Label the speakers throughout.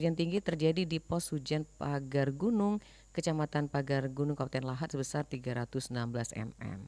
Speaker 1: Hujan tinggi terjadi di pos hujan Pagar Gunung, Kecamatan Pagar Gunung, Kabupaten Lahat sebesar 316 mm.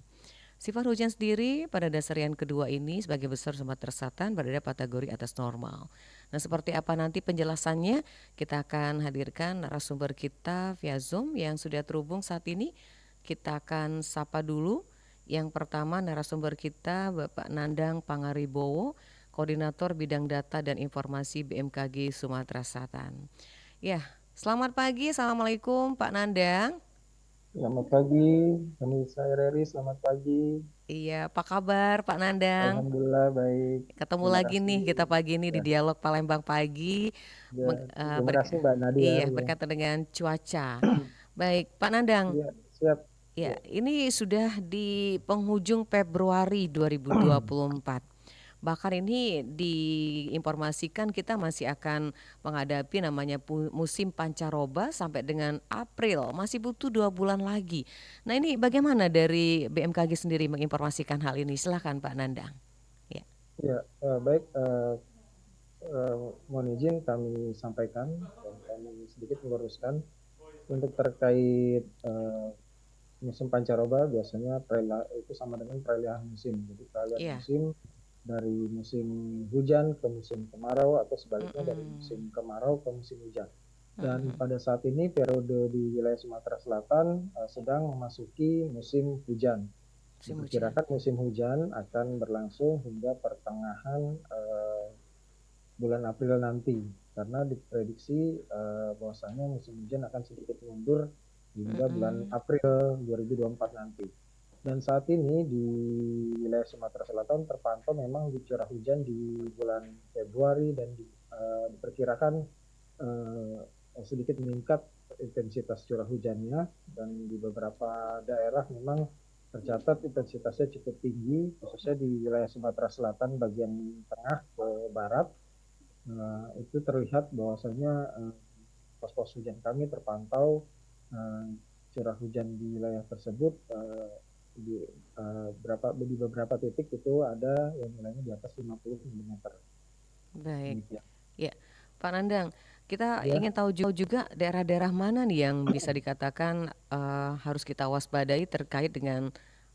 Speaker 1: Sifat hujan sendiri pada dasar yang kedua ini sebagai besar Sumatera Selatan berada kategori atas normal. Nah, seperti apa nanti penjelasannya? Kita akan hadirkan narasumber kita via Zoom yang sudah terhubung saat ini. Kita akan sapa dulu. Yang pertama narasumber kita Bapak Nandang Pangaribowo, Koordinator Bidang Data dan Informasi BMKG Sumatera Selatan. Ya, selamat pagi. Assalamualaikum Pak Nandang.
Speaker 2: Selamat pagi, kami saya Reri. Selamat pagi.
Speaker 1: Iya, apa kabar Pak Nandang?
Speaker 2: Alhamdulillah baik.
Speaker 1: Ketemu
Speaker 2: Terima
Speaker 1: lagi
Speaker 2: kasih.
Speaker 1: nih kita pagi ini di
Speaker 2: Ya,
Speaker 1: Dialog Palembang Pagi.
Speaker 2: ya. Terima kasih Mbak Nadia.
Speaker 1: Iya,
Speaker 2: Ya,
Speaker 1: berkaitan dengan cuaca. Baik, Pak Nandang.
Speaker 2: ya siap.
Speaker 1: Ya,
Speaker 2: Ya.
Speaker 1: ini sudah di penghujung Februari 2024. Bahkan ini diinformasikan kita masih akan menghadapi namanya musim pancaroba sampai dengan April. Masih butuh 2 bulan lagi. Nah, ini bagaimana dari BMKG sendiri menginformasikan hal ini? Silahkan Pak Nandang. Ya.
Speaker 2: Ya, baik. Eh, Mohon izin kami sampaikan dan kami sedikit meluruskan untuk terkait musim pancaroba. Biasanya itu sama dengan peralihan musim. Jadi peralihan
Speaker 1: Iya.
Speaker 2: musim dari musim hujan ke musim kemarau atau sebaliknya dari musim
Speaker 1: Mm-mm.
Speaker 2: kemarau ke musim hujan. Dan
Speaker 1: Mm-mm.
Speaker 2: pada saat ini periode di wilayah Sumatera Selatan sedang memasuki musim hujan.
Speaker 1: Musim hujan.
Speaker 2: Diperkirakan musim hujan akan berlangsung hingga pertengahan bulan April nanti, karena diprediksi bahwasanya musim hujan akan sedikit mundur hingga bulan
Speaker 1: Mm-mm.
Speaker 2: April 2024 nanti. Dan saat ini di wilayah Sumatera Selatan terpantau memang di curah hujan di bulan Februari dan diperkirakan uh, sedikit meningkat intensitas curah hujannya, dan di beberapa daerah memang tercatat intensitasnya cukup tinggi, khususnya di wilayah Sumatera Selatan bagian tengah ke barat. Itu terlihat bahwasanya pos-pos hujan kami terpantau uh, curah hujan di wilayah tersebut di, di beberapa titik itu ada yang nilainya di atas 50 mm.
Speaker 1: Baik.
Speaker 2: Demikian.
Speaker 1: Ya, Pak Nandang, kita
Speaker 2: Ya,
Speaker 1: ingin tahu juga daerah-daerah mana nih yang bisa dikatakan harus kita waspadai terkait dengan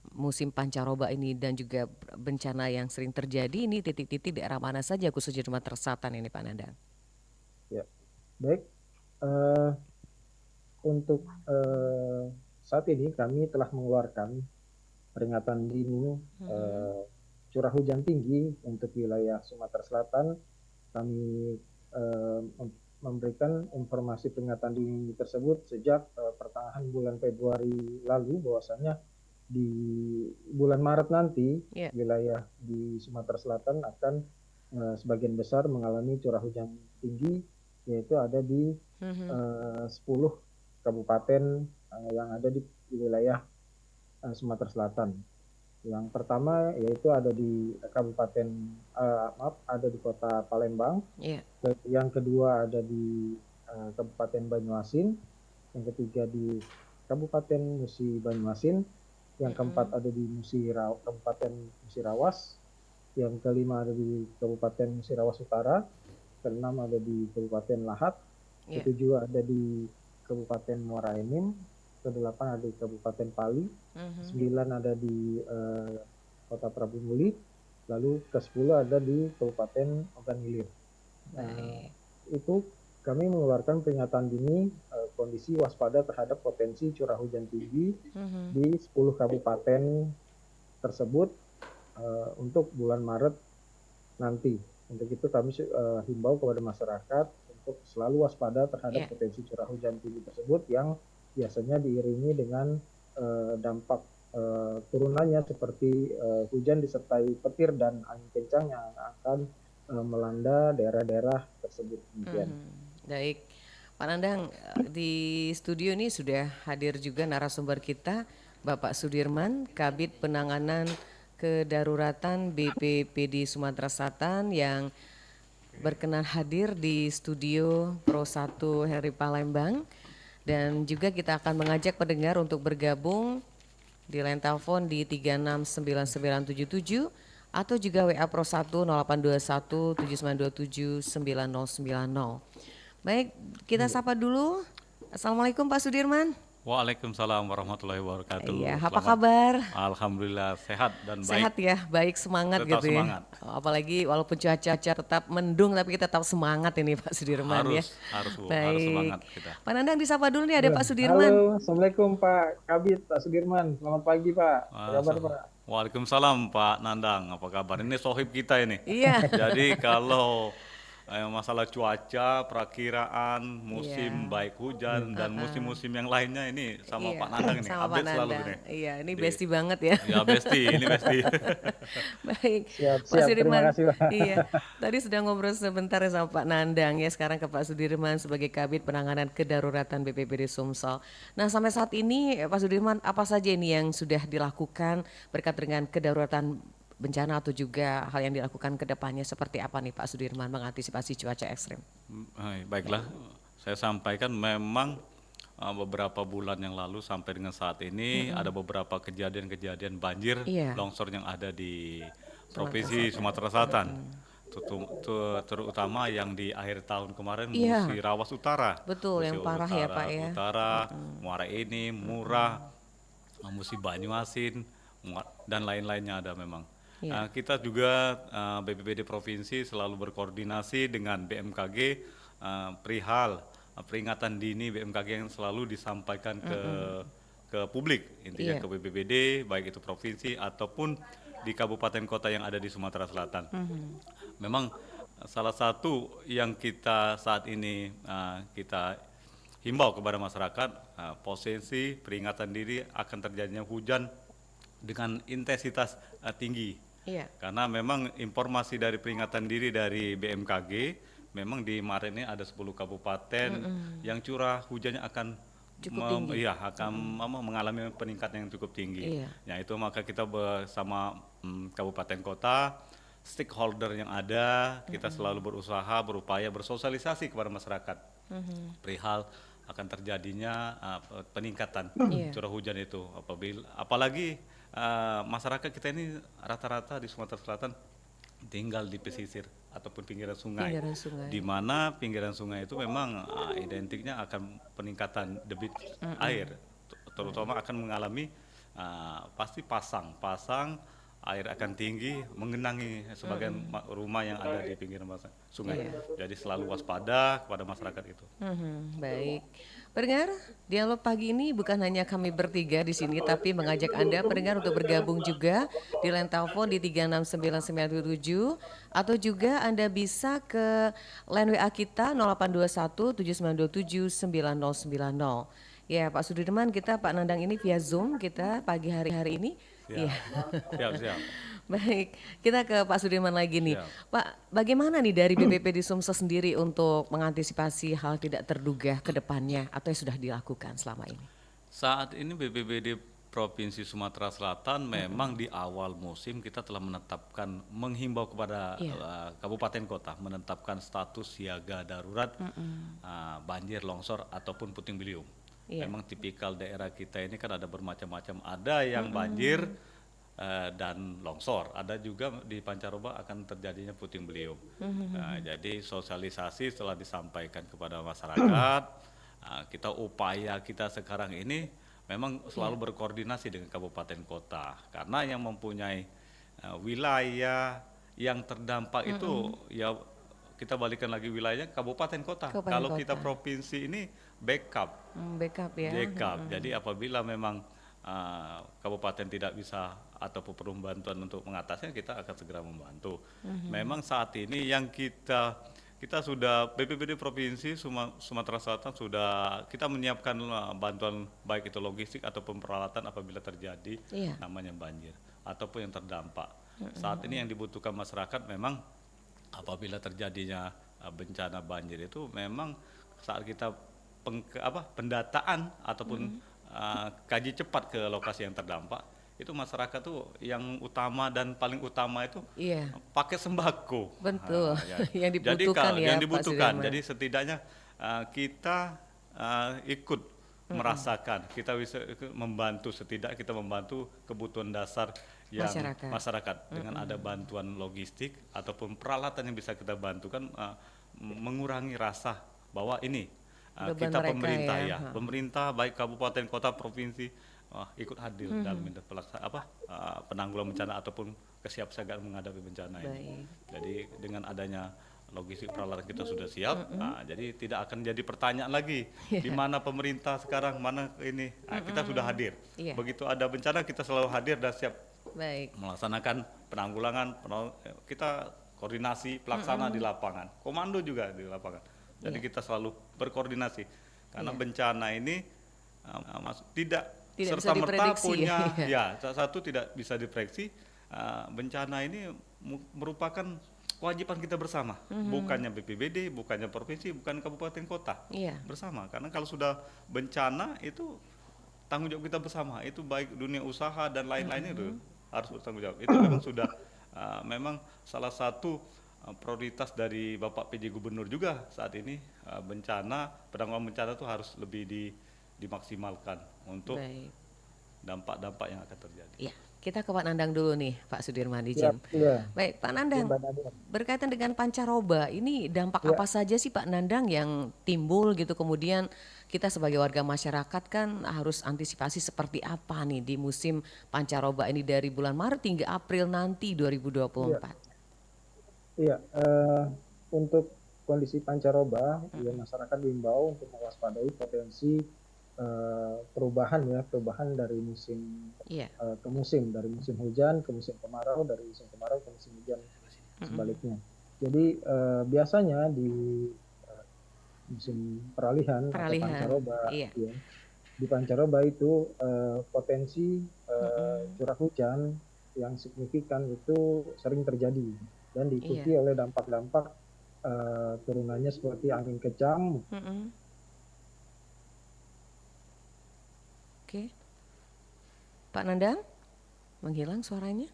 Speaker 1: musim pancaroba ini dan juga bencana yang sering terjadi ini titik-titik daerah mana saja khususnya di Sumatera Selatan ini Pak Nandang.
Speaker 2: ya. Baik. Uh, untuk saat ini kami telah mengeluarkan peringatan dini
Speaker 1: Mhm.
Speaker 2: uh, curah hujan tinggi untuk wilayah Sumatera Selatan. Kami uh, memberikan informasi peringatan dini tersebut sejak pertengahan bulan Februari lalu, bahwasanya di bulan Maret nanti
Speaker 1: Ya.
Speaker 2: wilayah di Sumatera Selatan akan sebagian besar mengalami curah hujan tinggi, yaitu ada di
Speaker 1: Mhm.
Speaker 2: 10 kabupaten yang ada di wilayah Sumatera Selatan. Yang pertama yaitu ada di Kabupaten ada di Kota Palembang.
Speaker 1: Ya.
Speaker 2: Yang kedua ada di Kabupaten Banyuasin. Yang ketiga di Kabupaten Musi Banyuasin. Yang keempat
Speaker 1: Mhm.
Speaker 2: ada di Kabupaten Musirawas. Yang kelima ada di Kabupaten Musirawas Utara. Keenam ada di Kabupaten Lahat.
Speaker 1: Ya.
Speaker 2: Ketujuh ada di Kabupaten Muara Enim. Kedelapan ada di Kabupaten Pali.
Speaker 1: Mhm.
Speaker 2: Sembilan ada di Kota Prabu Muli. Lalu ke-10 ada di Kabupaten Ogan Ilir. Uh,
Speaker 1: Baik.
Speaker 2: itu kami mengeluarkan peringatan dini kondisi waspada terhadap potensi curah hujan tinggi
Speaker 1: Mhm.
Speaker 2: di 10 kabupaten tersebut untuk bulan Maret nanti. Untuk itu kami himbau kepada masyarakat untuk selalu waspada terhadap
Speaker 1: Ya.
Speaker 2: potensi curah hujan tinggi tersebut yang biasanya diiringi dengan dampak turunannya seperti hujan disertai petir dan angin kencang yang akan melanda daerah-daerah tersebut. Demikian.
Speaker 1: Mhm. Baik. Pak Nandang, di studio ini sudah hadir juga narasumber kita, Bapak Sudirman, Kabid Penanganan Kedaruratan BPPD Sumatera Selatan yang berkenan hadir di studio Pro 1 Heri Palembang. Dan juga kita akan mengajak pendengar untuk bergabung di line telepon di 369977 atau juga WA Pro 1 0821 7927 9090. Baik, kita
Speaker 2: Iya.
Speaker 1: sapa dulu. Assalamualaikum Pak Sudirman.
Speaker 3: Waalaikumsalam warahmatullahi
Speaker 1: Iya,
Speaker 3: wabarakatuh.
Speaker 1: apa
Speaker 3: Selamat,
Speaker 1: kabar?
Speaker 3: alhamdulillah sehat dan baik,
Speaker 1: Sehat ya, baik semangat
Speaker 3: tetap
Speaker 1: gitu ya.
Speaker 3: semangat.
Speaker 1: Apalagi walaupun cuaca tetap mendung tapi kita tetap semangat ini Pak Sudirman ya.
Speaker 3: Harus Bu, harus
Speaker 1: Baik.
Speaker 3: semangat kita.
Speaker 1: Pak Nandang disapa dulu nih ada Pak Sudirman.
Speaker 2: Halo, Assalamualaikum Pak Kabit, Pak Sudirman. Selamat pagi Pak. Apa kabar Pak?
Speaker 3: Waalaikumsalam Pak Nandang, apa kabar? Ini sohib kita ini.
Speaker 1: Iya.
Speaker 3: Jadi kalau masalah cuaca, perakiraan,
Speaker 1: Iya.
Speaker 3: musim baik hujan dan musim-musim yang lainnya ini sama
Speaker 1: Iya,
Speaker 3: Pak Nandang ini,
Speaker 1: sama Pak
Speaker 3: update selalu
Speaker 1: Nandang.
Speaker 3: ini.
Speaker 1: Iya, ini
Speaker 3: Di-
Speaker 1: bestie banget ya.
Speaker 3: Ya besti, ini besti.
Speaker 1: Baik,
Speaker 2: Siap,
Speaker 1: Pak
Speaker 2: siap. Terima
Speaker 1: Sudirman.
Speaker 2: kasih Pak.
Speaker 1: Iya, tadi sudah ngobrol sebentar ya sama Pak Nandang ya. Sekarang ke Pak Sudirman sebagai Kabid Penanganan Kedaruratan BPBD Sumsel. Nah, sampai saat ini Pak Sudirman apa saja ini yang sudah dilakukan berkait dengan kedaruratan bencana atau juga hal yang dilakukan ke depannya seperti apa nih Pak Sudirman mengantisipasi cuaca ekstrim?
Speaker 3: Baiklah, saya sampaikan memang beberapa bulan yang lalu sampai dengan saat ini ada beberapa kejadian-kejadian banjir,
Speaker 1: Iya.
Speaker 3: longsor yang ada di Provinsi Sumatera Selatan. Terutama yang di akhir tahun kemarin
Speaker 1: Iya.
Speaker 3: Musi Rawas Utara.
Speaker 1: Betul,
Speaker 3: Musi
Speaker 1: yang parah ya Pak ya.
Speaker 3: Utara, Muara Enim, Murah, Musi Banyuasin, dan lain-lainnya ada memang.
Speaker 1: Iya.
Speaker 3: Kita juga BPBD Provinsi selalu berkoordinasi dengan BMKG perihal peringatan dini BMKG yang selalu disampaikan ke publik, intinya
Speaker 1: Iya.
Speaker 3: ke BPBD, baik itu provinsi ataupun di kabupaten kota yang ada di Sumatera Selatan. Memang salah satu yang kita saat ini kita himbau kepada masyarakat, potensi peringatan diri akan terjadinya hujan dengan intensitas tinggi.
Speaker 1: Iya.
Speaker 3: Karena memang informasi dari peringatan diri dari BMKG, memang di Maret ini ada 10 kabupaten yang curah hujannya akan
Speaker 1: Cukup tinggi.
Speaker 3: iya, akan mengalami peningkatan yang cukup tinggi.
Speaker 1: Iya.
Speaker 3: Ya itu maka kita bersama kabupaten kota, stakeholder yang ada, kita selalu berusaha, berupaya bersosialisasi kepada masyarakat perihal akan terjadinya peningkatan
Speaker 1: Iya.
Speaker 3: curah hujan itu. Apalagi masyarakat kita ini rata-rata di Sumatera Selatan tinggal di pesisir ataupun pinggiran sungai,
Speaker 1: Pinggiran sungai.
Speaker 3: di mana pinggiran sungai itu memang identiknya akan peningkatan debit air, terutama akan mengalami pasti pasang air akan tinggi mengenangi sebagian rumah yang ada di pinggiran sungai. Jadi selalu waspada kepada masyarakat itu.
Speaker 1: Baik, pendengar, dialog pagi ini bukan hanya kami bertiga di sini, tapi mengajak Anda pendengar untuk bergabung juga di line telepon di 369977 atau juga Anda bisa ke line WA kita 0821 7927 9090. Ya, Pak Sudirman, kita Pak Nandang ini via Zoom kita pagi hari ini. Iya.
Speaker 3: Siap.
Speaker 1: Baik, kita ke Pak Sudirman lagi nih.
Speaker 3: Siap.
Speaker 1: Pak, bagaimana nih dari BPBD Sumsel sendiri untuk mengantisipasi hal tidak terduga ke depannya atau yang sudah dilakukan selama ini?
Speaker 3: Saat ini BPBD Provinsi Sumatera Selatan memang di awal musim kita telah menetapkan, menghimbau kepada kabupaten kota menetapkan status siaga darurat banjir, longsor ataupun puting beliung.
Speaker 1: Iya.
Speaker 3: Memang tipikal daerah kita ini kan ada bermacam-macam, ada yang banjir dan longsor, ada juga di Pancaroba akan terjadinya puting beliung. Jadi sosialisasi setelah disampaikan kepada masyarakat, kita upaya kita sekarang ini memang selalu berkoordinasi dengan kabupaten kota, karena yang mempunyai wilayah yang terdampak itu ya kita balikan lagi wilayahnya kabupaten kota.
Speaker 1: Kabupaten
Speaker 3: Kalau
Speaker 1: kota.
Speaker 3: kita provinsi ini backup.
Speaker 1: Backup ya.
Speaker 3: Jadi apabila memang kabupaten tidak bisa ataupun perlu bantuan untuk mengatasinya, kita akan segera membantu. Memang saat ini yang kita sudah BPBD Provinsi Sumatera Selatan sudah kita menyiapkan bantuan baik itu logistik ataupun peralatan apabila terjadi namanya banjir ataupun yang terdampak. Saat ini yang dibutuhkan masyarakat memang apabila terjadinya bencana banjir itu memang saat kita pendataan ataupun kaji cepat ke lokasi yang terdampak, itu masyarakat tuh yang utama dan paling utama itu pakai sembako.
Speaker 1: Betul. Yang
Speaker 3: Jadi
Speaker 1: dibutuhkan ya,
Speaker 3: yang
Speaker 1: Pak
Speaker 3: dibutuhkan.
Speaker 1: Sudirman.
Speaker 3: Jadi setidaknya kita ikut merasakan, kita bisa membantu, setidaknya kita membantu kebutuhan dasar yang masyarakat dengan ada bantuan logistik ataupun peralatan yang bisa kita bantu kan mengurangi rasa bahwa ini
Speaker 1: Beban
Speaker 3: kita
Speaker 1: mereka
Speaker 3: pemerintah
Speaker 1: ya.
Speaker 3: ya, pemerintah baik kabupaten, kota, provinsi ikut hadir dalam penanggulangan bencana ataupun kesiapsiagaan menghadapi bencana ini.
Speaker 1: Baik.
Speaker 3: Jadi dengan adanya logistik peralatan kita sudah siap, jadi tidak akan jadi pertanyaan lagi di mana pemerintah sekarang, mana ini. Kita sudah hadir.
Speaker 1: Iya.
Speaker 3: Begitu ada bencana kita selalu hadir dan siap
Speaker 1: Baik.
Speaker 3: melaksanakan penanggulangan, kita koordinasi pelaksana di lapangan, komando juga di lapangan. Jadi kita selalu berkoordinasi karena bencana ini tidak
Speaker 1: Tidak bisa
Speaker 3: serta merta
Speaker 1: diprediksi,
Speaker 3: punya
Speaker 1: ya.
Speaker 3: salah satu tidak bisa diprediksi. Bencana ini merupakan kewajiban kita bersama, bukannya BPBD, bukannya provinsi, bukan kabupaten kota,
Speaker 1: Iya.
Speaker 3: bersama. Karena kalau sudah bencana itu tanggung jawab kita bersama, itu baik dunia usaha dan lain-lainnya itu harus bertanggung jawab. Itu memang sudah memang salah satu prioritas dari Bapak PJ Gubernur juga saat ini. Bencana, penanggulangan bencana itu harus lebih dimaksimalkan untuk
Speaker 1: Baik.
Speaker 3: dampak-dampak yang akan terjadi.
Speaker 1: Iya. Kita ke Pak Nandang dulu nih, Pak Sudirman,
Speaker 2: Siap,
Speaker 1: izin.
Speaker 2: iya.
Speaker 1: Baik, Pak Nandang,
Speaker 2: Mbak Nadia.
Speaker 1: berkaitan dengan pancaroba, ini dampak
Speaker 2: Ya.
Speaker 1: apa saja sih Pak Nandang yang timbul gitu, kemudian kita sebagai warga masyarakat kan harus antisipasi seperti apa nih di musim pancaroba ini dari bulan Maret hingga April nanti 2024?
Speaker 2: Iya, untuk kondisi pancaroba, ya masyarakat diimbau untuk mewaspadai potensi perubahan dari musim
Speaker 1: Iya.
Speaker 2: ke musim, dari musim hujan ke musim kemarau, dari musim kemarau ke musim hujan, sebaliknya. Jadi biasanya di musim peralihan atau pancaroba,
Speaker 1: iya.
Speaker 2: ya, di pancaroba itu potensi curah hujan yang signifikan itu sering terjadi dan diikuti oleh dampak-dampak turunannya seperti angin kencang.
Speaker 1: Oke. Pak Nandang, menghilang suaranya?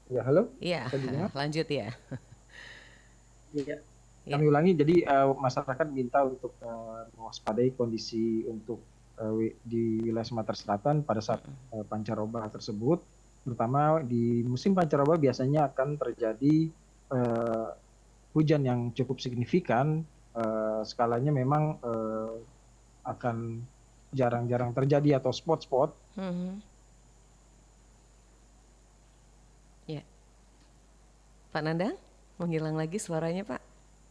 Speaker 2: Ya, halo?
Speaker 1: Iya,
Speaker 2: Bisa didengar?
Speaker 1: lanjut ya.
Speaker 2: Iya.
Speaker 1: Ya.
Speaker 2: Kami ulangi, jadi masyarakat minta untuk mewaspadai kondisi untuk di wilayah Sumatera Selatan pada saat pancaroba tersebut. Terutama di musim pancaroba biasanya akan terjadi hujan yang cukup signifikan. Skalanya memang akan jarang-jarang terjadi atau spot-spot.
Speaker 1: Ya. Pak Nandang, menghilang lagi suaranya Pak,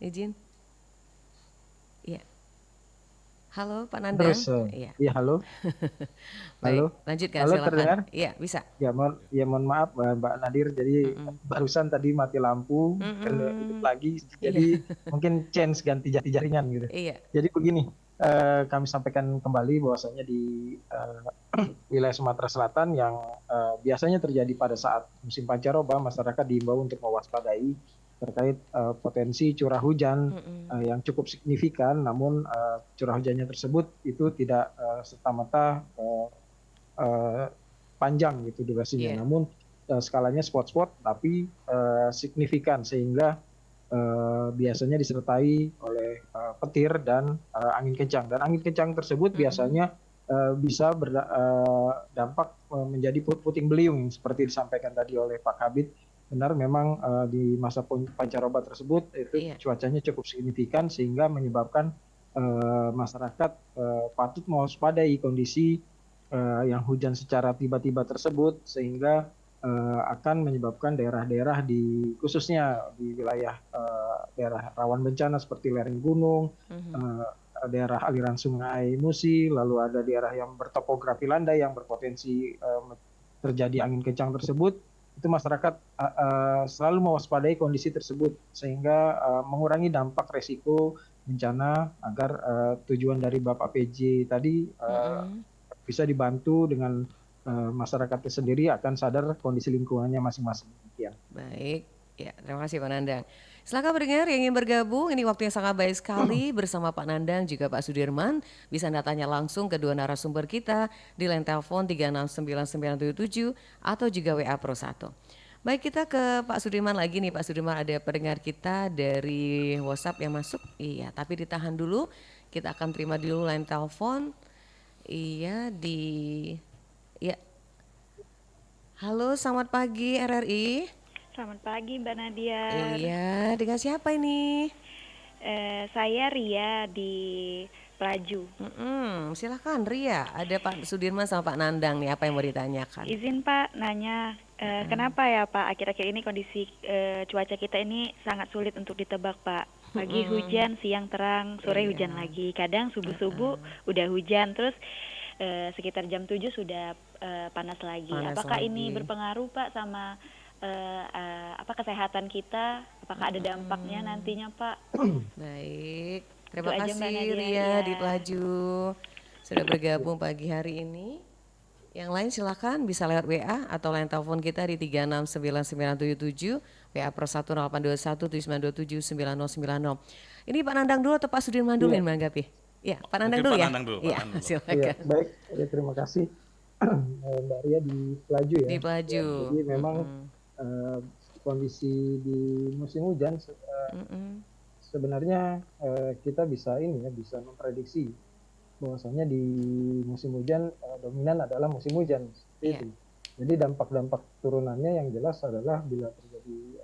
Speaker 1: izin. Iya. Halo Pak Nandang.
Speaker 2: Terus,
Speaker 1: Iya.
Speaker 2: iya, halo.
Speaker 1: Baik,
Speaker 2: Halo.
Speaker 1: lanjutkan
Speaker 2: Halo,
Speaker 1: silakan.
Speaker 2: terdengar?
Speaker 1: Iya, bisa.
Speaker 2: Ya, mohon maaf Mbak Nadir. Jadi barusan tadi mati lampu, hidup lagi. Jadi mungkin ganti jaringan gitu.
Speaker 1: Iya.
Speaker 2: Jadi begini, kami sampaikan kembali bahwasanya di wilayah Sumatera Selatan yang biasanya terjadi pada saat musim pancaroba, masyarakat diimbau untuk mewaspadai terkait potensi curah hujan yang cukup signifikan, namun curah hujannya tersebut itu tidak serta-merta panjang gitu durasinya, namun skalanya spot-spot tapi signifikan, sehingga biasanya disertai oleh petir dan angin kencang. Dan angin kencang tersebut biasanya bisa berdampak menjadi puting beliung seperti disampaikan tadi oleh Pak Kabid. Benar, memang di masa pancaroba tersebut itu cuacanya cukup signifikan sehingga menyebabkan masyarakat patut mewaspadai kondisi yang hujan secara tiba-tiba tersebut, sehingga akan menyebabkan daerah-daerah khususnya di wilayah daerah rawan bencana seperti lereng gunung, daerah aliran sungai Musi, lalu ada daerah yang bertopografi landai yang berpotensi terjadi angin kencang tersebut. Itu masyarakat selalu mewaspadai kondisi tersebut sehingga mengurangi dampak resiko bencana agar tujuan dari Bapak PJ tadi bisa dibantu dengan masyarakat sendiri akan sadar kondisi lingkungannya masing-masing.
Speaker 1: Baik, ya, terima kasih Pak Nandang. Silakan pendengar yang ingin bergabung, ini waktu yang sangat baik sekali bersama Pak Nandang juga Pak Sudirman. Bisa Anda tanya langsung ke dua narasumber kita di line telepon 3699977 atau juga WA Pro 1. Baik, kita ke Pak Sudirman lagi nih. Pak Sudirman, ada pendengar kita dari WhatsApp yang masuk. Iya, tapi ditahan dulu. Kita akan terima dulu line telepon. Iya, ya. Halo, selamat pagi RRI.
Speaker 4: Selamat pagi Mbak Nadia.
Speaker 1: Iya, dengan siapa ini?
Speaker 4: Saya Ria di Pelaju.
Speaker 1: Silakan Ria, ada Pak Sudirman sama Pak Nandang nih, apa yang mau ditanyakan?
Speaker 4: Izin Pak nanya, kenapa ya Pak akhir-akhir ini kondisi cuaca kita ini sangat sulit untuk ditebak Pak. Pagi hujan, siang terang, sore hujan lagi. Kadang subuh-subuh udah hujan, terus sekitar jam 7 sudah panas lagi.
Speaker 1: Panas
Speaker 4: Apakah ini
Speaker 1: lagi.
Speaker 4: berpengaruh Pak sama kesehatan kita? Apakah ada dampaknya nantinya Pak?
Speaker 1: Baik,
Speaker 4: Itu
Speaker 1: terima
Speaker 4: aja Mbak
Speaker 1: kasih
Speaker 4: Nadia.
Speaker 1: Ria
Speaker 4: Ya.
Speaker 1: di Pelaju sudah bergabung pagi hari ini. Yang lain silakan bisa lewat WA atau line telepon kita di 369977, WA Pro 1082179279090. Ini Pak Nandang dulu atau Pak Sudirman dulu
Speaker 2: Iya.
Speaker 1: yang menanggapi? Ya, Pak Nandang
Speaker 3: Mungkin
Speaker 1: dulu
Speaker 3: Pak
Speaker 1: ya.
Speaker 3: Nandang dulu, Pak
Speaker 1: Iya,
Speaker 3: Nandang dulu.
Speaker 2: Iya,
Speaker 1: silakan.
Speaker 2: baik. Ya, terima kasih Mbak Ria di Pelaju ya.
Speaker 1: Di Pelaju.
Speaker 2: Jadi memang kondisi di musim hujan sebenarnya kita bisa bisa memprediksi bahwasanya di musim hujan dominan adalah musim hujan seperti
Speaker 1: Iya.
Speaker 2: itu. Jadi dampak-dampak turunannya yang jelas adalah bila terjadi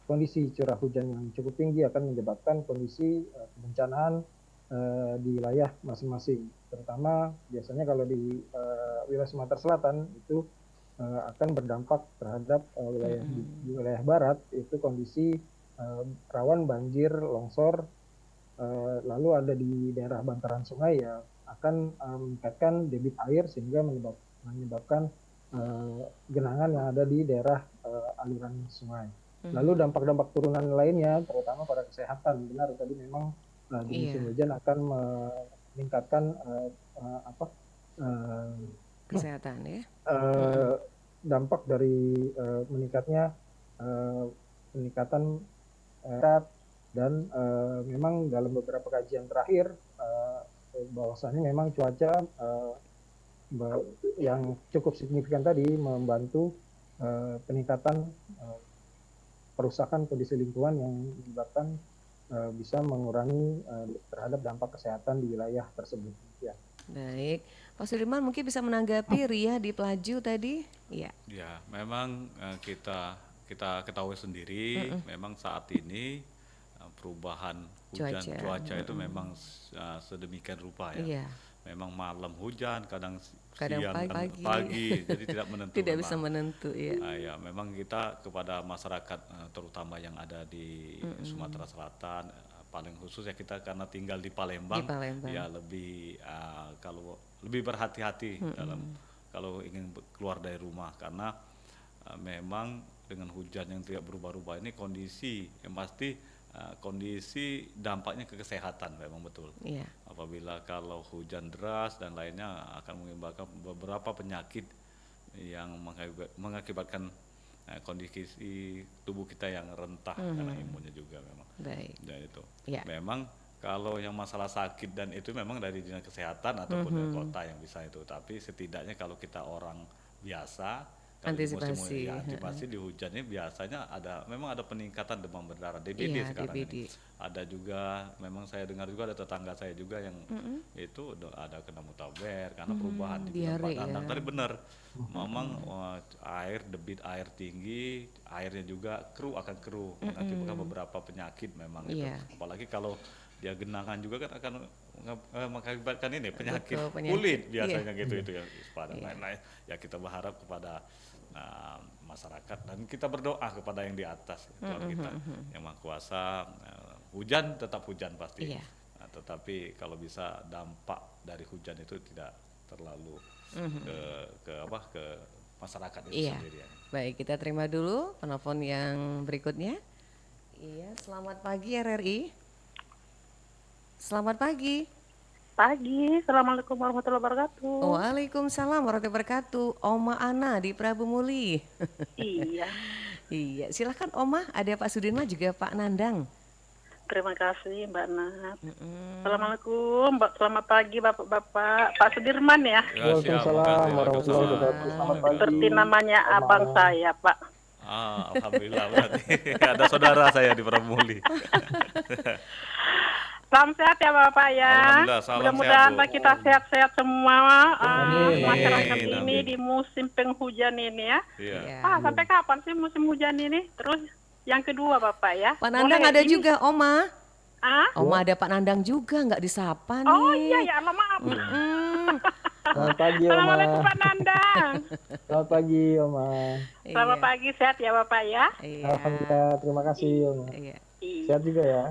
Speaker 2: kondisi curah hujan yang cukup tinggi akan menyebabkan kondisi kebencanaan di wilayah masing-masing. Terutama biasanya kalau di wilayah Sumatera Selatan itu akan berdampak terhadap di wilayah barat, itu kondisi rawan banjir, longsor. Lalu ada di daerah bantaran sungai ya akan meningkatkan debit air sehingga menyebabkan genangan yang ada di daerah aliran sungai. Lalu dampak-dampak turunan lainnya terutama pada kesehatan, benar tadi memang di musim hujan akan meningkatkan
Speaker 1: Kesehatan ya.
Speaker 2: dampak dari meningkatnya peningkatan dan memang dalam beberapa kajian terakhir bahwasannya memang cuaca yang cukup signifikan tadi membantu peningkatan perusakan kondisi lingkungan yang menyebabkan bisa mengurangi terhadap dampak kesehatan di wilayah tersebut. Ya.
Speaker 1: Baik, Pak Sudirman mungkin bisa menanggapi Ria di Pelaju tadi. Iya.
Speaker 3: Ya, memang kita ketahui sendiri, memang saat ini perubahan hujan cuaca itu memang sedemikian rupa ya.
Speaker 1: Iya.
Speaker 3: Memang malam hujan, kadang
Speaker 1: Kadang
Speaker 3: siang pagi, jadi tidak menentu.
Speaker 1: Tidak
Speaker 3: memang.
Speaker 1: bisa menentu ya.
Speaker 3: Ya, memang kita kepada masyarakat terutama yang ada di Sumatera Selatan, paling khusus ya kita karena tinggal di Palembang, ya lebih kalau lebih berhati-hati dalam kalau ingin keluar dari rumah karena memang dengan hujan yang tidak berubah-ubah ini kondisi yang pasti kondisi dampaknya ke kesehatan memang betul.
Speaker 1: Iya.
Speaker 3: Apabila kalau hujan deras dan lainnya akan mengakibatkan beberapa penyakit yang mengakibatkan kondisi tubuh kita yang rentah karena imunnya juga memang.
Speaker 1: Baik.
Speaker 3: Dan itu.
Speaker 1: Ya.
Speaker 3: Memang kalau yang masalah sakit dan itu memang dari dinas kesehatan ataupun dari kota yang bisa itu. Tapi setidaknya kalau kita orang biasa
Speaker 1: antisipasi.
Speaker 3: Antisipasi di hujan ini biasanya memang ada peningkatan demam berdarah DBD sekarang
Speaker 1: DBD.
Speaker 3: ini. Ada juga memang saya dengar juga ada tetangga saya juga yang itu ada kena mutaber karena perubahan di
Speaker 1: diare
Speaker 3: Pak Nandang
Speaker 1: ya.
Speaker 3: tadi benar. Memang debit air tinggi, airnya juga akan keruh mengakibatkan beberapa penyakit memang itu. Apalagi kalau dia genangan juga kan akan mengakibatkan ini penyakit kulit biasanya gitu itu ya. Nah, ya kita berharap kepada masyarakat dan kita berdoa kepada yang di atas Tuhan kita yang Maha Kuasa. Hujan tetap hujan pasti, tetapi kalau bisa dampak dari hujan itu tidak terlalu ke masyarakat itu sendiri.
Speaker 1: Baik, kita terima dulu penelpon yang berikutnya. Iya, selamat pagi RRI. Selamat pagi.
Speaker 5: Pagi, Assalamualaikum warahmatullahi wabarakatuh.
Speaker 1: Waalaikumsalam warahmatullahi wabarakatuh. Oma Ana di Prabu Muli.
Speaker 5: Iya.
Speaker 1: Iya, silakan Oma. Ada Pak Sudirman juga Pak Nandang.
Speaker 5: Terima kasih Mbak Nat. Assalamualaikum, selamat pagi Bapak-bapak. Pak Sudirman ya.
Speaker 2: Waalaikumsalam warahmatullahi wabarakatuh. Selamat pagi.
Speaker 5: Seperti namanya abang saya Pak.
Speaker 3: Alhamdulillah berarti ada saudara saya di Prabu Muli.
Speaker 5: Salam sehat ya Bapak ya.
Speaker 3: Alhamdulillah, salam
Speaker 5: Mudah-mudahan
Speaker 3: sehat, Bu.
Speaker 5: kita sehat-sehat semua. Masyarakat
Speaker 3: Amin.
Speaker 5: ini di musim penghujan ini ya.
Speaker 3: Iya.
Speaker 5: Sampai kapan sih musim hujan ini? Terus yang kedua Bapak ya.
Speaker 1: Pak Nandang
Speaker 5: Boleh
Speaker 1: ada
Speaker 5: ini-
Speaker 1: juga Oma.
Speaker 5: Ah?
Speaker 1: Oma ada Pak Nandang juga nggak disapa
Speaker 5: Oh iya
Speaker 1: nih.
Speaker 5: ya, Allah maaf.
Speaker 1: Mm-mm.
Speaker 2: Selamat pagi, Oma.
Speaker 5: Assalamualaikum Pak Nandang.
Speaker 2: Selamat pagi, Oma.
Speaker 5: Selamat
Speaker 1: Iya,
Speaker 5: pagi, sehat ya Bapak ya.
Speaker 1: iya,
Speaker 2: Alhamdulillah, terima kasih, Oma.
Speaker 1: iya.
Speaker 5: Iya.
Speaker 2: Sehat juga ya?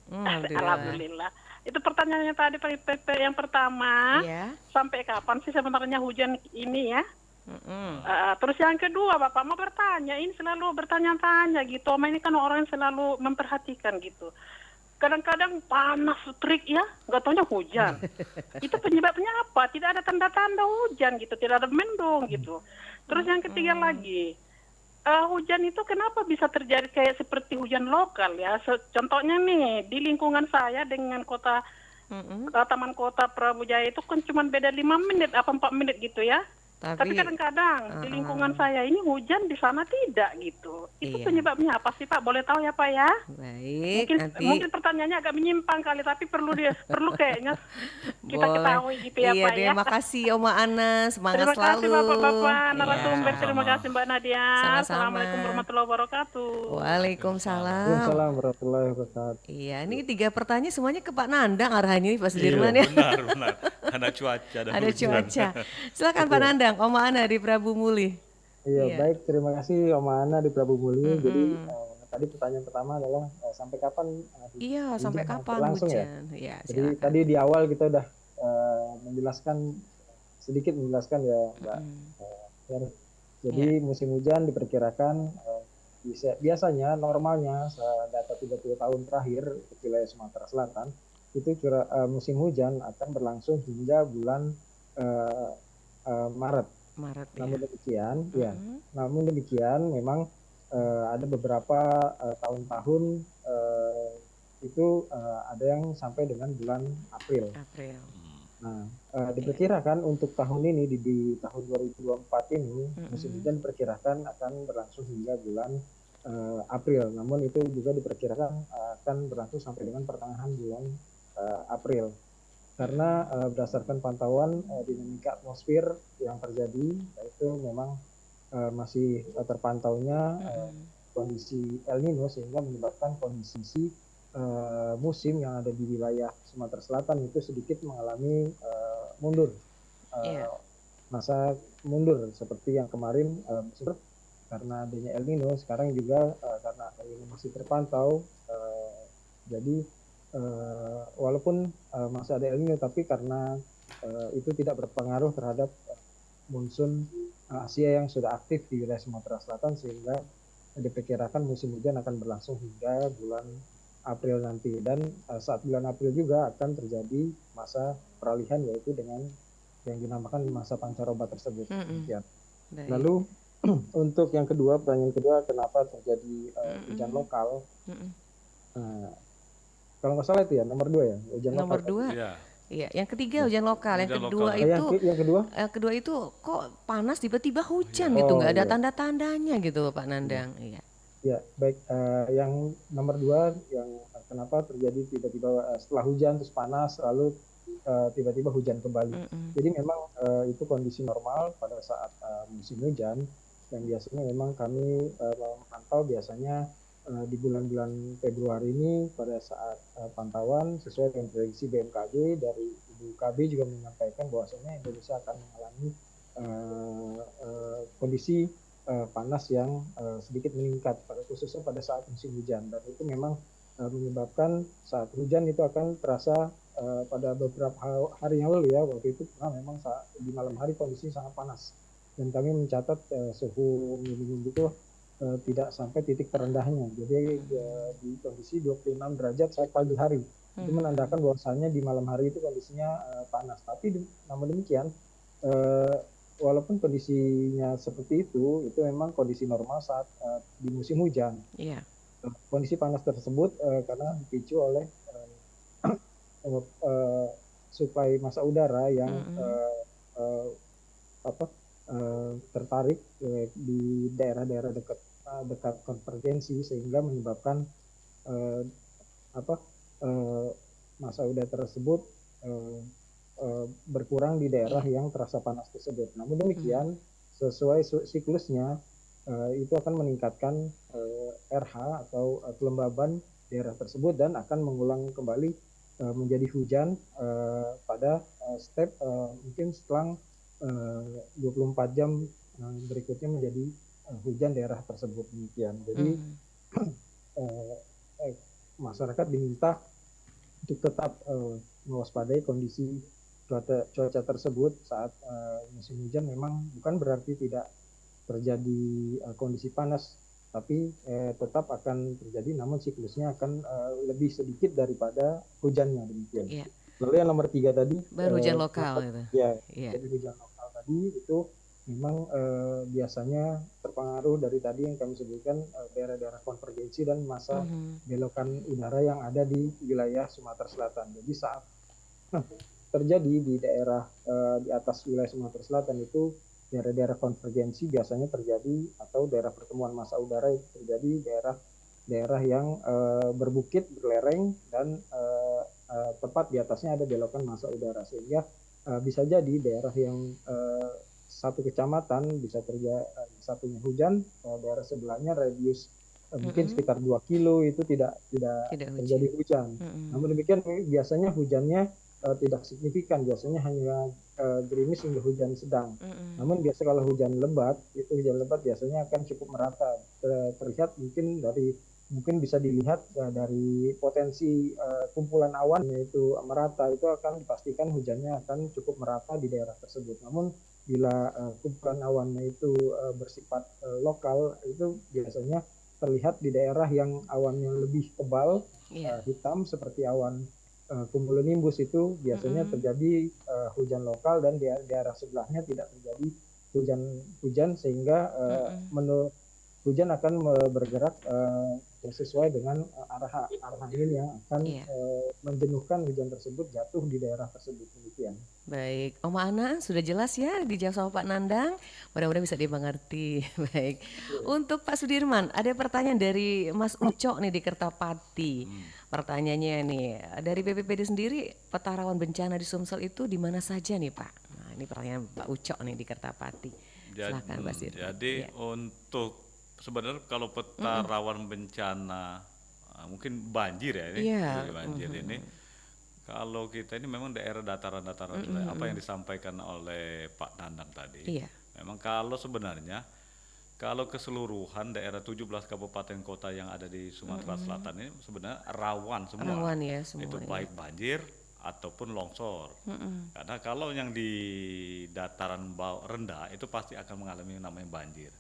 Speaker 1: Alhamdulillah.
Speaker 5: Alhamdulillah. Itu pertanyaannya tadi Pak yang pertama,
Speaker 1: Iya.
Speaker 5: sampai kapan sih sebenarnya hujan ini ya?
Speaker 1: Mm-mm.
Speaker 5: Terus yang kedua, Bapak mau bertanya, ini selalu bertanya-tanya gitu. Oma ini kan orang yang selalu memperhatikan gitu. Kadang-kadang panas terik ya, nggak taunya hujan. Itu penyebabnya apa? Tidak ada tanda-tanda hujan gitu, tidak ada mendung gitu. Terus yang ketiga lagi, hujan itu kenapa bisa terjadi kayak seperti hujan lokal ya? Contohnya nih, di lingkungan saya dengan kota
Speaker 1: Mm-mm.
Speaker 5: Taman Kota Prabu Jaya itu kan cuma beda 5 menit, apa 4 menit gitu ya. Tapi kadang-kadang di lingkungan saya ini hujan, di sana tidak gitu. Itu
Speaker 1: Iya.
Speaker 5: penyebabnya apa sih Pak? Boleh tahu ya Pak ya?
Speaker 1: Baik, nanti
Speaker 5: Mungkin pertanyaannya agak menyimpang kali, tapi perlu kayaknya kita
Speaker 1: boleh.
Speaker 5: ketahui gitu ya
Speaker 1: Iya
Speaker 5: Pak
Speaker 1: deh,
Speaker 5: ya.
Speaker 1: makasih Oma Ana, semangat
Speaker 5: Terima kasih
Speaker 1: selalu.
Speaker 5: Bapak-bapak
Speaker 1: Iya.
Speaker 5: narasumber. Terima
Speaker 3: Sama-sama.
Speaker 5: kasih Mbak Nadia.
Speaker 1: Sama-sama.
Speaker 5: Assalamualaikum warahmatullahi wabarakatuh.
Speaker 1: Waalaikumsalam.
Speaker 2: Waalaikumsalam warahmatullahi wabarakatuh.
Speaker 1: Iya, ini 3 pertanyaan semuanya ke Pak Nandang arahannya nih Pak Sudirman
Speaker 3: Iya,
Speaker 1: ya.
Speaker 3: benar. Ada cuaca dan
Speaker 1: Ada
Speaker 3: hujan.
Speaker 1: cuaca. Silakan Pak Nandang, Oma Ana di Prabu Muli.
Speaker 2: Iya,
Speaker 1: Iya.
Speaker 2: baik. Terima kasih, Oma Ana di Prabu Muli. Jadi, tadi pertanyaan pertama adalah sampai kapan
Speaker 1: Iya, sampai
Speaker 2: hujan
Speaker 1: kapan
Speaker 2: berlangsung ya?
Speaker 1: hujan? Iya,
Speaker 2: Jadi
Speaker 1: silakan.
Speaker 2: tadi di awal kita udah sedikit menjelaskan ya, Mbak. Ya. Jadi musim hujan diperkirakan biasanya normalnya data 30 tahun terakhir untuk wilayah Sumatera Selatan itu musim hujan akan berlangsung hingga bulan Maret.
Speaker 1: Maret ya.
Speaker 2: Namun demikian, namun demikian memang ada beberapa tahun-tahun itu ada yang sampai dengan bulan April.
Speaker 1: April.
Speaker 2: Nah, diperkirakan untuk tahun ini di tahun 2024 ini musim hujan diperkirakan akan berlangsung hingga bulan April. Namun itu juga diperkirakan akan berlangsung sampai dengan pertengahan bulan April. Karena berdasarkan pantauan dinamika atmosfer yang terjadi, itu memang masih terpantaunya kondisi El Nino sehingga menyebabkan kondisi musim yang ada di wilayah Sumatera Selatan itu sedikit mengalami mundur, masa mundur seperti yang kemarin karena adanya El Nino. Sekarang juga karena El Nino masih terpantau, jadi walaupun masih ada El Nino, tapi karena itu tidak berpengaruh terhadap monsun Asia yang sudah aktif di wilayah Sumatera Selatan, sehingga diperkirakan musim hujan akan berlangsung hingga bulan April nanti. Dan saat bulan April juga akan terjadi masa peralihan, yaitu dengan yang dinamakan masa pancaroba tersebut. Lalu untuk yang kedua, pertanyaan kedua, kenapa terjadi hujan lokal? Kalau nggak salah itu ya nomor 2 ya, hujan
Speaker 1: Nomor
Speaker 2: lokal.
Speaker 1: 2.
Speaker 3: Iya.
Speaker 1: Iya, yang ketiga hujan lokal, yang
Speaker 3: Hujan
Speaker 1: kedua
Speaker 3: lokal.
Speaker 1: itu
Speaker 2: Yang kedua
Speaker 1: itu kok panas tiba-tiba hujan
Speaker 2: Oh,
Speaker 1: gitu, nggak ada
Speaker 2: iya.
Speaker 1: tanda-tandanya gitu Pak Nandang. Iya.
Speaker 2: ya baik, yang nomor 2 yang kenapa terjadi tiba-tiba setelah hujan terus panas lalu tiba-tiba hujan kembali. Jadi memang itu kondisi normal pada saat musim hujan, dan biasanya memang kami memantau biasanya di bulan-bulan Februari ini pada saat pantauan sesuai dengan prediksi BMKG. Dari Ibu KB juga menyampaikan bahwasanya Indonesia akan mengalami kondisi panas yang sedikit meningkat, khususnya pada saat musim hujan, dan itu memang menyebabkan saat hujan itu akan terasa pada beberapa hari yang lalu ya, waktu itu memang di malam hari kondisi sangat panas, dan kami mencatat suhu minimum itu tidak sampai titik terendahnya. Jadi di kondisi 26 derajat saat pagi hari. Itu menandakan bahwasanya di malam hari itu kondisinya panas. Tapi namun demikian, walaupun kondisinya seperti itu memang kondisi normal saat di musim hujan.
Speaker 1: Iya.
Speaker 2: Kondisi panas tersebut karena dipicu oleh suplai massa udara yang tertarik di daerah-daerah dekat konvergensi, sehingga menyebabkan massa udara tersebut berkurang di daerah yang terasa panas tersebut. Namun demikian, sesuai siklusnya itu akan meningkatkan RH atau kelembaban daerah tersebut dan akan mengulang kembali menjadi hujan pada step mungkin setelah 24 jam berikutnya menjadi hujan daerah tersebut demikian. Jadi masyarakat diminta untuk tetap mewaspadai kondisi cuaca tersebut saat musim hujan. Memang bukan berarti tidak terjadi kondisi panas, tapi tetap akan terjadi, namun siklusnya akan lebih sedikit daripada hujannya demikian.
Speaker 1: Iya.
Speaker 2: Lalu yang nomor 3 tadi
Speaker 1: Baru hujan lokal itu.
Speaker 2: ya,
Speaker 1: Iya.
Speaker 2: jadi hujan lokal tadi itu memang biasanya terpengaruh dari tadi yang kami sebutkan daerah-daerah konvergensi dan masa belokan udara yang ada di wilayah Sumatera Selatan. Jadi saat terjadi di daerah di atas wilayah Sumatera Selatan itu daerah-daerah konvergensi biasanya terjadi, atau daerah pertemuan massa udara itu terjadi daerah yang berbukit, berlereng, dan tepat di atasnya ada belokan massa udara, sehingga bisa jadi daerah yang satu kecamatan bisa terjadi satunya hujan, daerah sebelahnya radius mungkin sekitar 2 kilo itu tidak terjadi hujan. Namun demikian biasanya hujannya tidak signifikan, biasanya hanya gerimis hingga hujan sedang. Namun biasa kalau hujan lebat biasanya akan cukup merata, terlihat mungkin bisa dilihat dari potensi kumpulan awan, yaitu merata, itu akan dipastikan hujannya akan cukup merata di daerah tersebut. Namun bila kumpulan awannya itu bersifat lokal, itu biasanya terlihat di daerah yang awannya lebih tebal, hitam, seperti awan cumulonimbus, itu biasanya terjadi hujan lokal, dan di daerah sebelahnya tidak terjadi hujan sehingga hujan akan bergerak sesuai dengan arah angin yang akan menjenuhkan hujan tersebut jatuh di daerah tersebut demikian.
Speaker 1: Baik, Oma Ana sudah jelas ya dijawab sama Pak Nandang, mudah-mudahan bisa dimengerti. Baik, untuk Pak Sudirman ada pertanyaan dari Mas Ucok nih di Kertapati. Pertanyaannya nih, dari BPBD sendiri peta rawan bencana di Sumsel itu di mana saja nih Pak? Nah ini pertanyaan Pak Ucok nih di Kertapati. Silakan Pak Sudirman.
Speaker 3: Jadi untuk sebenarnya kalau peta rawan bencana mungkin banjir ya ini, banjir ini. Kalau kita ini memang daerah dataran-dataran rendah, apa yang disampaikan oleh Pak Nandang tadi. Memang kalau sebenarnya kalau keseluruhan daerah 17 kabupaten kota yang ada di Sumatera Selatan ini sebenarnya rawan semua.
Speaker 1: Rawan ya semua.
Speaker 3: Itu baik banjir ataupun longsor. Karena kalau yang di dataran rendah itu pasti akan mengalami yang namanya banjir.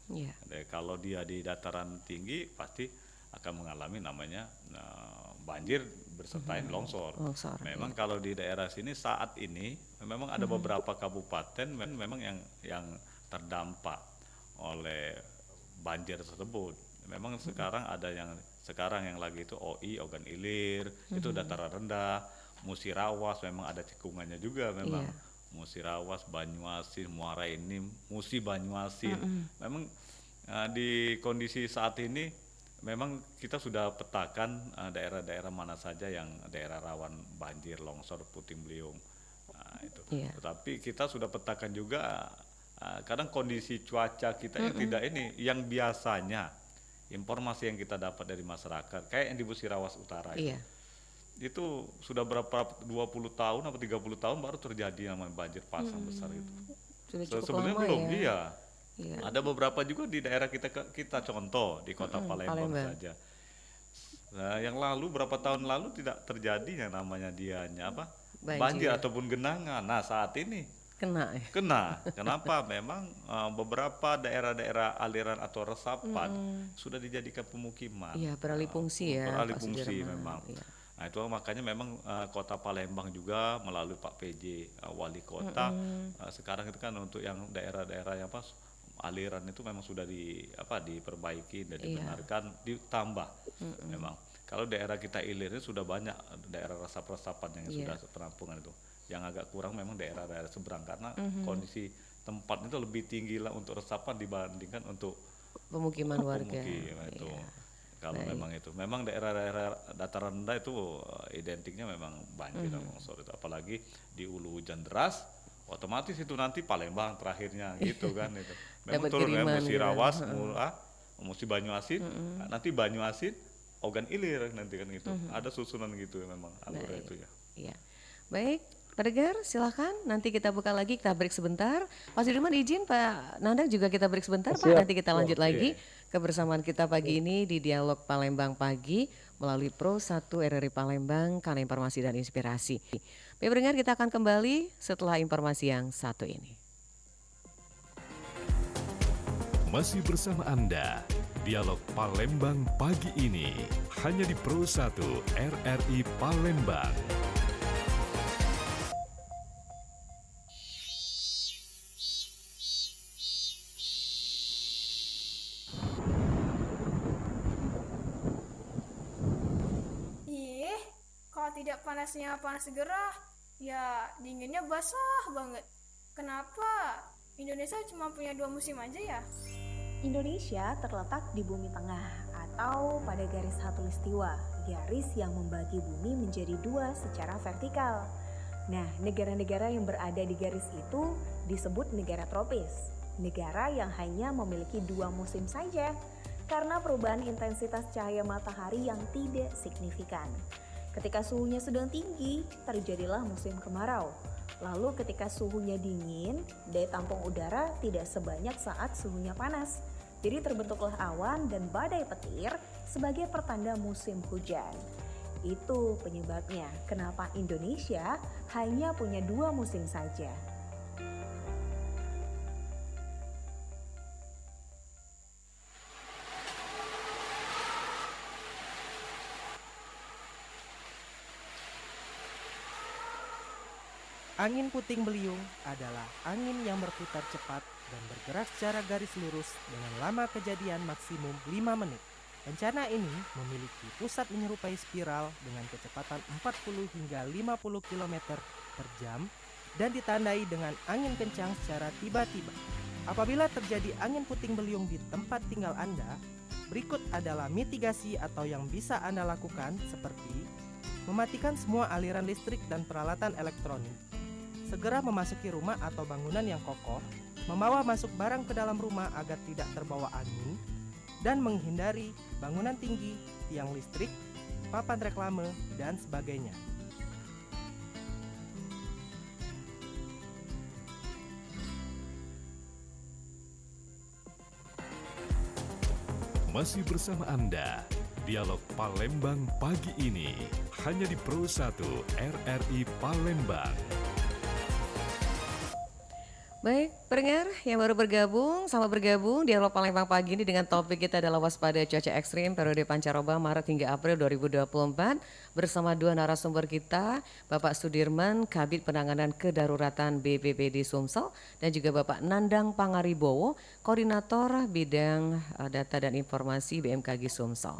Speaker 3: Kalau dia di dataran tinggi pasti akan mengalami namanya banjir bersertai longsor. Memang kalau di daerah sini saat ini memang ada beberapa kabupaten memang yang terdampak oleh banjir tersebut. Memang sekarang ada yang lagi itu OI, Ogan Ilir, itu dataran rendah. Musirawas memang ada cekungannya juga memang. Musirawas, Banyuasin, Muara Enim, Musi Banyuasin. Memang di kondisi saat ini memang kita sudah petakan daerah-daerah mana saja yang daerah rawan banjir, longsor, puting beliung. Itu. Tetapi kita sudah petakan juga kadang kondisi cuaca kita yang tidak ini, yang biasanya informasi yang kita dapat dari masyarakat kayak yang di Musirawas Utara itu sudah berapa 20 tahun atau 30 tahun baru terjadi namanya banjir pasang besar itu. Sebenarnya belum ya. Ada beberapa juga di daerah kita contoh di kota Palembang saja. Nah, yang lalu berapa tahun lalu tidak terjadi yang namanya banjir ataupun genangan. Nah, saat ini kena. Kenapa? Memang beberapa daerah-daerah aliran atau resapan sudah dijadikan pemukiman.
Speaker 1: Beralih fungsi ya.
Speaker 3: Beralih fungsi memang. Nah itu makanya memang kota Palembang juga melalui Pak PJ wali kota sekarang itu kan untuk yang daerah-daerah yang aliran itu memang sudah diperbaiki dan dibenarkan ditambah. Memang kalau daerah kita Ilir ini sudah banyak daerah resap-resapan yang sudah penampungan itu. Yang agak kurang memang daerah-daerah seberang karena kondisi tempat itu lebih tinggi lah untuk resapan dibandingkan untuk
Speaker 1: pemukiman warga.
Speaker 3: Itu. Kalau memang daerah-daerah dataran rendah itu identiknya memang banjir dan longsor itu, apalagi di hulu hujan deras otomatis itu nanti Palembang terakhirnya gitu kan itu. Memang turun Musirawas, Musi Banyuasin, nanti Banyuasin Ogan Ilir nanti kan gitu. Ada susunan gitu memang alurnya
Speaker 1: Baik.
Speaker 3: itu ya.
Speaker 1: Iya. Baik, Pak Degar silakan nanti kita buka lagi, kita break sebentar. Pak Sudirman izin Pak Nandang juga kita break sebentar Pak,
Speaker 2: Siap.
Speaker 1: nanti kita lanjut
Speaker 3: Oke.
Speaker 1: lagi kebersamaan kita pagi ini di Dialog Palembang Pagi melalui Pro 1 RRI Palembang, Kanal Informasi dan Inspirasi. Baik pendengar, kita akan kembali setelah informasi yang satu ini.
Speaker 6: Masih bersama Anda, Dialog Palembang pagi ini hanya di Pro 1 RRI Palembang.
Speaker 7: Ih, kalau tidak panasnya panas gerah, ya dinginnya basah banget. Kenapa Indonesia cuma punya 2 musim aja ya?
Speaker 8: Indonesia terletak di bumi tengah atau pada garis khatulistiwa, garis yang membagi bumi menjadi 2 secara vertikal. Nah, negara-negara yang berada di garis itu disebut negara tropis, negara yang hanya memiliki 2 musim saja karena perubahan intensitas cahaya matahari yang tidak signifikan. Ketika suhunya sedang tinggi, terjadilah musim kemarau. Lalu ketika suhunya dingin, daya tampung udara tidak sebanyak saat suhunya panas. Jadi terbentuklah awan dan badai petir sebagai pertanda musim hujan. Itu penyebabnya kenapa Indonesia hanya punya 2 musim saja.
Speaker 9: Angin puting beliung adalah angin yang berputar cepat dan bergerak secara garis lurus dengan lama kejadian maksimum 5 menit. Bencana ini memiliki pusat menyerupai spiral dengan kecepatan 40 hingga 50 km per jam dan ditandai dengan angin kencang secara tiba-tiba. Apabila terjadi angin puting beliung di tempat tinggal Anda, berikut adalah mitigasi atau yang bisa Anda lakukan seperti mematikan semua aliran listrik dan peralatan elektronik, segera memasuki rumah atau bangunan yang kokoh, membawa masuk barang ke dalam rumah agar tidak terbawa angin, dan menghindari bangunan tinggi, tiang listrik, papan reklame, dan sebagainya.
Speaker 6: Masih bersama Anda, Dialog Palembang pagi ini hanya di Pro 1 RRI Palembang.
Speaker 1: Baik, pendengar yang baru bergabung, selamat bergabung Dialog Palembang pagi ini dengan topik kita adalah waspada cuaca ekstrim periode pancaroba Maret hingga April 2024 bersama 2 narasumber kita, Bapak Sudirman, Kabid Penanganan Kedaruratan BPBD Sumsel dan juga Bapak Nandang Pangaribowo, Koordinator Bidang Data dan Informasi BMKG Sumsel.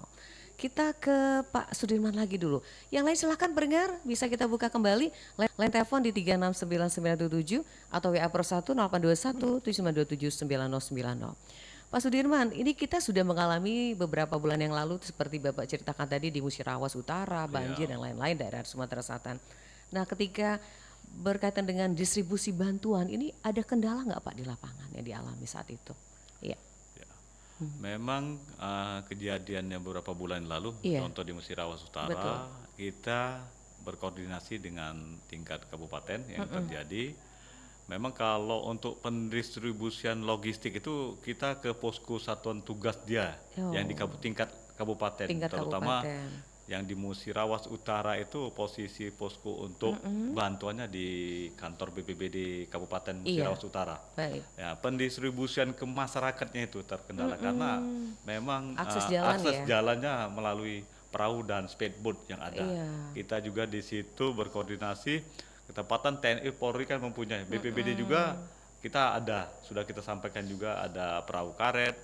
Speaker 1: Kita ke Pak Sudirman lagi dulu. Yang lain silahkan pendengar, bisa kita buka kembali line telepon di 369977 atau WA Pro 1 0821 7927 9090. Pak Sudirman, ini kita sudah mengalami beberapa bulan yang lalu seperti Bapak ceritakan tadi di Musirawas Utara, banjir dan lain-lain daerah Sumatera Selatan. Nah, ketika berkaitan dengan distribusi bantuan ini ada kendala nggak Pak di lapangan yang dialami saat itu? Iya.
Speaker 3: Memang kejadiannya beberapa bulan lalu,
Speaker 1: Iya.
Speaker 3: contoh di Musirawas Utara,
Speaker 1: Betul.
Speaker 3: kita berkoordinasi dengan tingkat kabupaten yang terjadi. Memang kalau untuk pendistribusian logistik itu kita ke posko satuan tugas dia yang di tingkat kabupaten,
Speaker 1: Tingkat
Speaker 3: terutama
Speaker 1: kabupaten.
Speaker 3: yang di Musirawas Utara itu posisi posko untuk bantuannya di kantor BPBD Kabupaten Musirawas Utara.
Speaker 1: Baik.
Speaker 3: Ya, pendistribusian ke masyarakatnya itu terkendala karena memang
Speaker 1: Akses jalan
Speaker 3: akses
Speaker 1: ya?
Speaker 3: jalannya melalui perahu dan speedboat yang ada.
Speaker 1: Iya.
Speaker 3: Kita juga di situ berkoordinasi, ketepatan TNI Polri kan mempunyai, BPBD juga kita ada, sudah kita sampaikan juga ada perahu karet,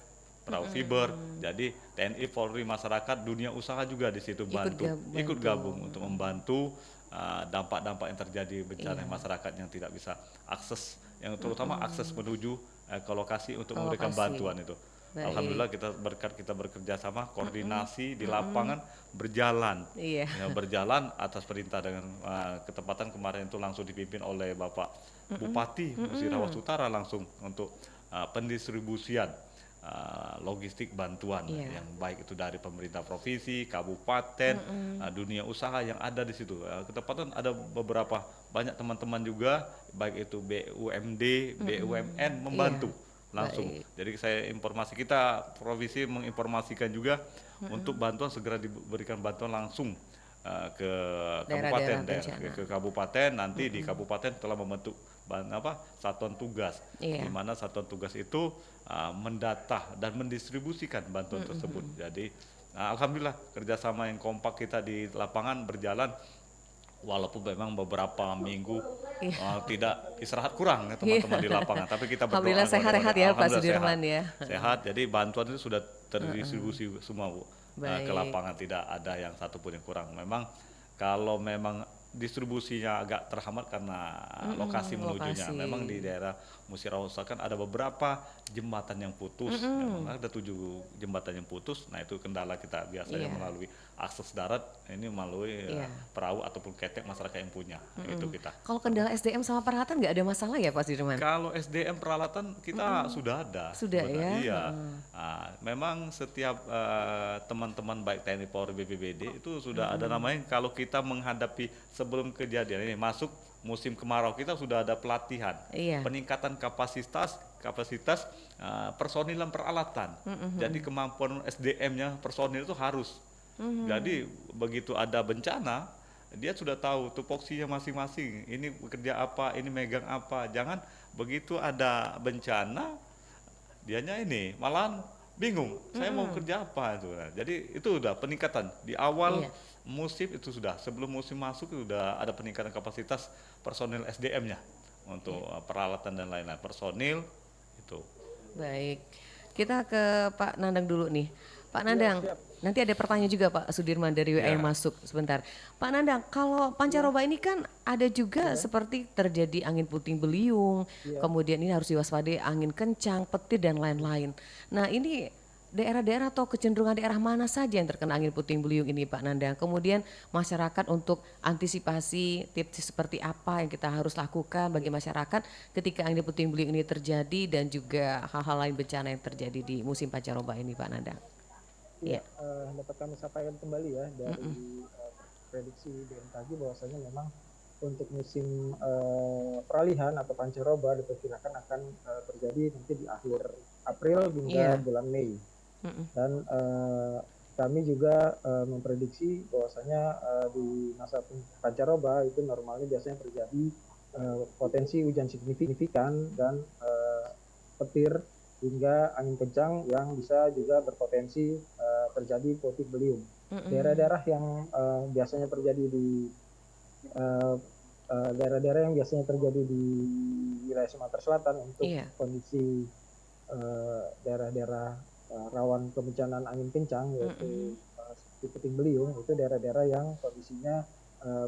Speaker 3: perahu fiber. Jadi TNI Polri masyarakat dunia usaha juga di situ ikut gabung untuk membantu dampak-dampak yang terjadi bencana masyarakat yang tidak bisa akses, yang terutama akses menuju ke lokasi untuk memberikan bantuan itu.
Speaker 1: Baik.
Speaker 3: Alhamdulillah kita bekerja sama, koordinasi di lapangan berjalan.
Speaker 1: Iya.
Speaker 3: Ya, berjalan atas perintah dengan ketepatan kemarin itu langsung dipimpin oleh Bapak Bupati Musirawas Utara langsung untuk pendistribusian logistik bantuan
Speaker 1: Iya.
Speaker 3: yang baik itu dari pemerintah provinsi, kabupaten, dunia usaha yang ada di situ. Ketepatan ada beberapa banyak teman-teman juga baik itu BUMD, BUMN membantu langsung.
Speaker 1: Baik.
Speaker 3: Jadi saya informasi kita provinsi menginformasikan juga untuk bantuan segera diberikan bantuan langsung ke
Speaker 1: Daerah-daerah
Speaker 3: kabupaten,
Speaker 1: bencana.
Speaker 3: ke kabupaten nanti di kabupaten telah membentuk satuan tugas,
Speaker 1: Iya.
Speaker 3: di mana satuan tugas itu mendata dan mendistribusikan bantuan tersebut. Jadi alhamdulillah kerjasama yang kompak kita di lapangan berjalan. Walaupun memang beberapa minggu tidak istirahat kurang ya teman-teman di lapangan, tapi kita berdoa
Speaker 1: Alhamdulillah sehat-sehat ya Pak
Speaker 3: Alhamdulillah
Speaker 1: Sudirman
Speaker 3: sehat.
Speaker 1: ya.
Speaker 3: Sehat, jadi bantuan itu sudah terdistribusi semua Bu, ke
Speaker 1: Baik.
Speaker 3: lapangan, tidak ada yang satupun yang kurang. Memang kalau memang distribusinya agak terhambat karena lokasi menujunya.
Speaker 1: lokasi.
Speaker 3: Memang di daerah Musirawas kan ada beberapa jembatan yang putus, memang ada 7 jembatan yang putus. Nah itu kendala kita biasanya
Speaker 1: Iya.
Speaker 3: melalui akses darat, ini melalui
Speaker 1: Iya.
Speaker 3: perahu ataupun ketek masyarakat yang punya. Itu kita.
Speaker 1: Kalau kendala SDM sama peralatan nggak ada masalah ya Pak Sudirman?
Speaker 3: Kalau SDM peralatan kita sudah ada.
Speaker 1: Sudah
Speaker 3: sebenarnya.
Speaker 1: ya?
Speaker 3: Iya. Memang setiap teman-teman baik TNI Polri BPBD itu sudah ada namanya kalau kita menghadapi sebelum kejadian ini masuk musim kemarau kita sudah ada pelatihan,
Speaker 1: Iya.
Speaker 3: peningkatan kapasitas personil dan peralatan. Jadi kemampuan SDM-nya personil itu harus. Jadi begitu ada bencana dia sudah tahu tupoksinya masing-masing. Ini bekerja apa, ini megang apa. Jangan begitu ada bencana, dianya ini malahan bingung. Saya mau kerja apa itu. Nah, jadi itu udah peningkatan di awal
Speaker 1: Iya.
Speaker 3: musim itu sudah. Sebelum musim masuk itu udah ada peningkatan kapasitas personil SDM-nya untuk peralatan dan lain-lain. Personil itu.
Speaker 1: Baik, kita ke Pak Nandang dulu nih. Pak Nandang, nanti ada pertanyaan juga Pak Sudirman dari WA yang masuk sebentar. Pak Nandang, kalau pancaroba ini kan ada juga seperti terjadi angin puting beliung, kemudian ini harus diwaspadai angin kencang, petir dan lain-lain. Nah ini daerah-daerah atau kecenderungan daerah mana saja yang terkena angin puting beliung ini Pak Nandang? Kemudian masyarakat untuk antisipasi tips seperti apa yang kita harus lakukan bagi masyarakat ketika angin puting beliung ini terjadi dan juga hal-hal lain bencana yang terjadi di musim pancaroba ini Pak Nandang.
Speaker 2: Iya, dapat kami sampaikan kembali ya dari prediksi BMKG bahwasanya memang untuk musim peralihan atau pancaroba diperkirakan akan terjadi nanti di akhir April hingga bulan Mei. Dan kami juga memprediksi bahwasanya di masa pancaroba itu normalnya biasanya terjadi potensi hujan signifikan dan petir hingga angin kencang yang bisa juga berpotensi terjadi puting beliung. Daerah-daerah yang biasanya terjadi di daerah-daerah yang biasanya terjadi di wilayah Sumatera Selatan untuk kondisi daerah-daerah rawan kebencanaan angin kencang yaitu seperti puting beliung, itu daerah-daerah yang kondisinya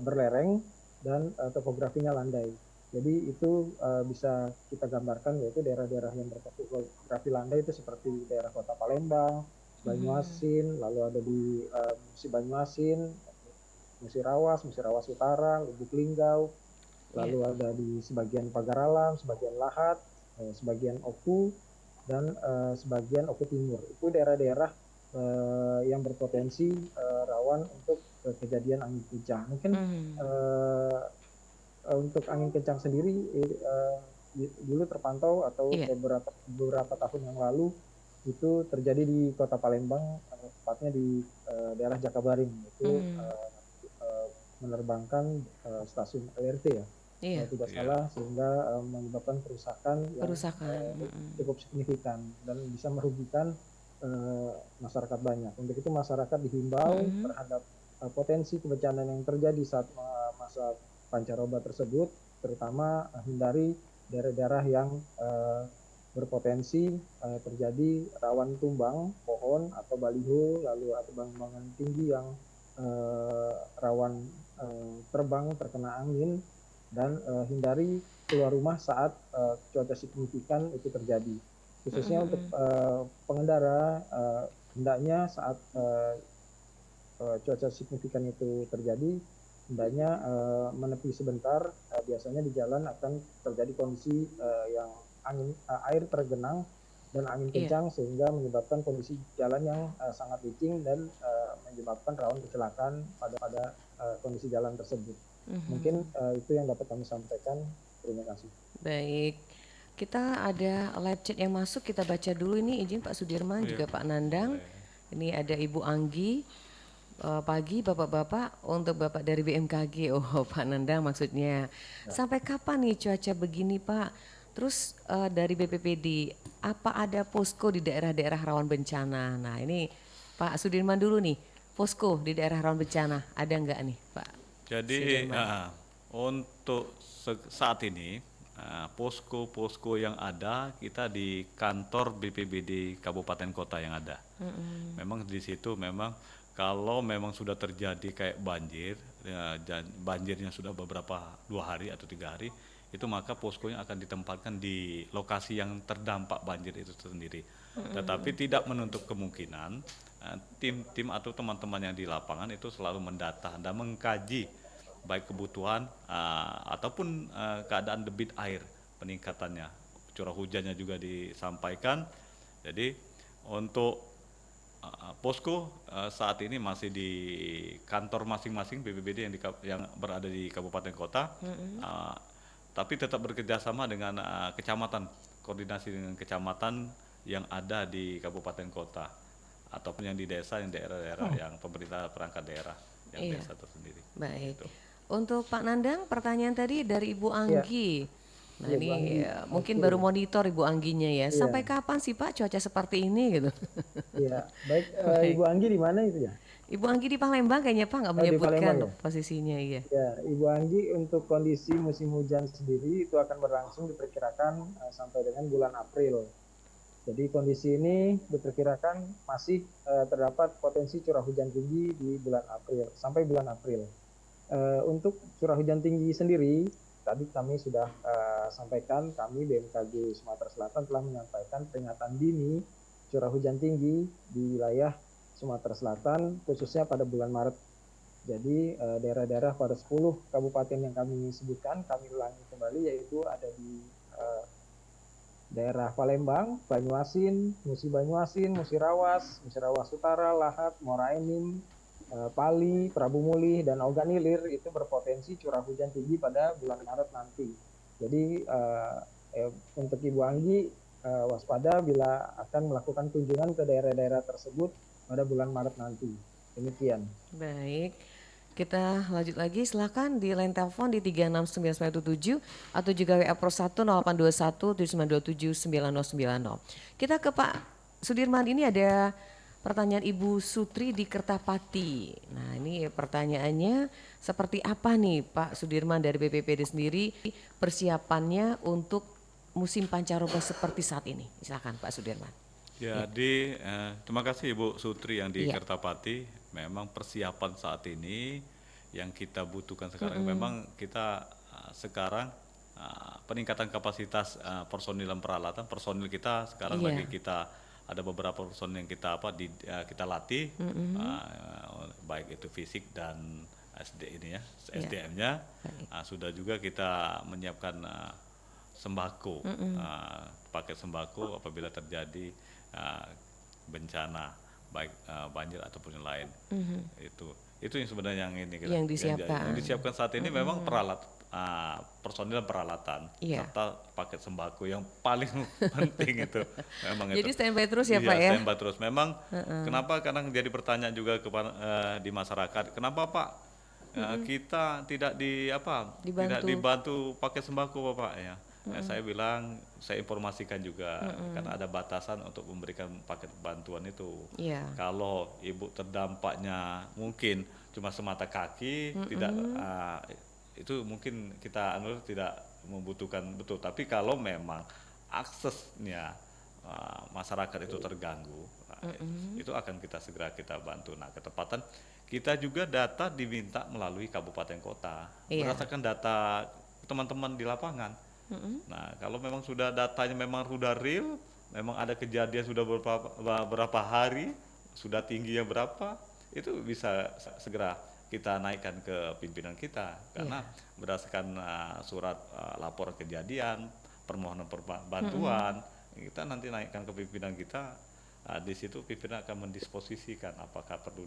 Speaker 2: berlereng dan topografinya landai. Jadi itu bisa kita gambarkan yaitu daerah-daerah yang bertopografi landai itu seperti daerah Kota Palembang, Banyuasin, lalu ada di Musi Banyuasin, Musirawas Utara, Lubuk Linggau, lalu ada di sebagian Pagar Alam, sebagian Lahat, sebagian Oku, dan sebagian Oku Timur. Itu daerah-daerah yang berpotensi rawan untuk kejadian angin kencang. Mungkin untuk angin kencang sendiri dulu terpantau atau beberapa tahun yang lalu itu terjadi di Kota Palembang, tepatnya di daerah Jakabaring, itu menerbangkan stasiun LRT ya, kalau tidak salah, sehingga menyebabkan kerusakan yang cukup signifikan dan bisa merugikan masyarakat banyak. Untuk itu masyarakat dihimbau terhadap potensi kebencanaan yang terjadi saat masa pancaroba tersebut, terutama hindari daerah-daerah yang berpotensi terjadi rawan tumbang pohon atau baliho, lalu atau bangunan tinggi yang rawan terbang terkena angin, dan hindari keluar rumah saat cuaca signifikan itu terjadi. Khususnya untuk pengendara, hendaknya saat cuaca signifikan itu terjadi, hendaknya menepi sebentar. Biasanya di jalan akan terjadi kondisi yang air tergenang dan angin
Speaker 1: Iya.
Speaker 2: kencang sehingga menyebabkan kondisi jalan yang sangat licin dan menyebabkan rawan kecelakaan pada kondisi jalan tersebut. Mungkin itu yang dapat kami sampaikan. Terima kasih.
Speaker 1: Baik, kita ada live chat yang masuk, kita baca dulu ini, izin Pak Sudirman juga Pak Nandang. Ini ada Ibu Anggi. Pagi Bapak-bapak, untuk Bapak dari BMKG, oh Pak Nandang maksudnya. Sampai kapan nih cuaca begini Pak? Terus dari BPPD, apa ada posko di daerah-daerah rawan bencana? Nah ini Pak Sudirman dulu nih, posko di daerah rawan bencana, ada nggak nih Pak
Speaker 3: Jadi
Speaker 1: Sudirman?
Speaker 3: untuk saat ini posko-posko yang ada kita di kantor BPBD Kabupaten Kota yang ada. Memang di situ memang kalau memang sudah terjadi kayak banjir, banjirnya sudah beberapa 2 hari atau 3 hari, itu maka poskonya akan ditempatkan di lokasi yang terdampak banjir itu sendiri. Tetapi tidak menutup kemungkinan tim-tim atau teman-teman yang di lapangan itu selalu mendata dan mengkaji baik kebutuhan ataupun keadaan debit air peningkatannya, curah hujannya juga disampaikan. Jadi untuk posko saat ini masih di kantor masing-masing BPBD yang berada di kabupaten kota, tapi tetap bekerjasama dengan kecamatan, koordinasi dengan kecamatan yang ada di kabupaten kota ataupun yang di desa, yang daerah-daerah yang pemerintah perangkat daerah yang
Speaker 1: Iya.
Speaker 3: desa tersendiri.
Speaker 1: Baik.
Speaker 3: Gitu.
Speaker 1: Untuk Pak Nandang, pertanyaan tadi dari Ibu Anggi. Nah
Speaker 2: Iya, Bu
Speaker 1: ini
Speaker 2: Anggi.
Speaker 1: mungkin
Speaker 2: Oke.
Speaker 1: baru monitor Ibu Angginya ya.
Speaker 2: Iya.
Speaker 1: Sampai kapan sih Pak cuaca seperti ini gitu?
Speaker 2: Iya, baik.
Speaker 1: Baik.
Speaker 2: Ibu Anggi di mana itu ya?
Speaker 1: Ibu Anggi di Palembang kayaknya Pak nggak
Speaker 2: Oh, di
Speaker 1: menyebutkan
Speaker 2: Palembang ya?
Speaker 1: posisinya, iya.
Speaker 2: Ya, Ibu Anggi, untuk kondisi musim hujan sendiri itu akan berlangsung diperkirakan sampai dengan bulan April. Jadi kondisi ini diperkirakan masih terdapat potensi curah hujan tinggi di bulan April sampai bulan April. Untuk curah hujan tinggi sendiri, tadi kami sudah sampaikan, kami BMKG Sumatera Selatan telah menyampaikan peringatan dini curah hujan tinggi di wilayah Sumatera Selatan khususnya pada bulan Maret. Jadi daerah-daerah pada 10 kabupaten yang kami sebutkan, kami ulangi kembali, yaitu ada di daerah Palembang, Banyuasin, Musi Banyuasin, Musirawas, Musirawas Utara, Lahat, Muara Enim, Pali, Prabu Mulih, dan Oganilir itu berpotensi curah hujan tinggi pada bulan Maret nanti. Jadi untuk Ibu Anggi waspada bila akan melakukan kunjungan ke daerah-daerah tersebut pada bulan Maret nanti. Demikian.
Speaker 1: Baik. Kita lanjut lagi, silakan di line telepon di 36997 atau juga WA Pro 1 0821 7927 9090. Kita ke Pak Sudirman, ini ada pertanyaan Ibu Sutri di Kertapati. Nah ini pertanyaannya seperti apa nih Pak Sudirman dari BPPD sendiri persiapannya untuk musim pancaroba seperti saat ini? Silakan Pak Sudirman.
Speaker 3: Jadi terima kasih Ibu Sutri yang di
Speaker 1: Iya.
Speaker 3: Kertapati. Memang persiapan saat ini yang kita butuhkan sekarang, memang kita sekarang peningkatan kapasitas personil dan peralatan. Personil kita sekarang
Speaker 1: Iya.
Speaker 3: lagi kita ada beberapa personil yang kita kita latih, baik itu fisik dan SDM-nya. Sudah juga kita menyiapkan sembako, paket sembako apabila terjadi bencana baik banjir ataupun yang lain. Itu yang sebenarnya yang ini
Speaker 1: Yang disiapkan.
Speaker 3: yang disiapkan saat ini memang personil dan peralatan
Speaker 1: Iya.
Speaker 3: serta paket sembako yang paling penting itu memang
Speaker 1: Jadi
Speaker 3: itu.
Speaker 1: standby terus ya
Speaker 3: Iya,
Speaker 1: Pak ya?
Speaker 3: standby terus. Memang kenapa kadang jadi pertanyaan juga di masyarakat, kenapa Pak kita tidak tidak dibantu paket sembako Bapak ya? Saya bilang, saya informasikan juga karena ada batasan untuk memberikan paket bantuan itu.
Speaker 1: Iya.
Speaker 3: Kalau ibu terdampaknya mungkin cuma semata kaki, tidak itu mungkin kita tidak membutuhkan betul. Tapi kalau memang aksesnya masyarakat itu terganggu, itu akan segera kita bantu. Nah, ketepatan kita juga data diminta melalui kabupaten kota, berdasarkan data teman-teman di lapangan. Nah, kalau memang sudah datanya memang sudah real, memang ada kejadian sudah berapa hari, sudah tingginya berapa, itu bisa segera kita naikkan ke pimpinan kita, karena berdasarkan surat laporan kejadian, permohonan bantuan, kita nanti naikkan ke pimpinan kita. Di situ pimpinan akan mendisposisikan apakah perlu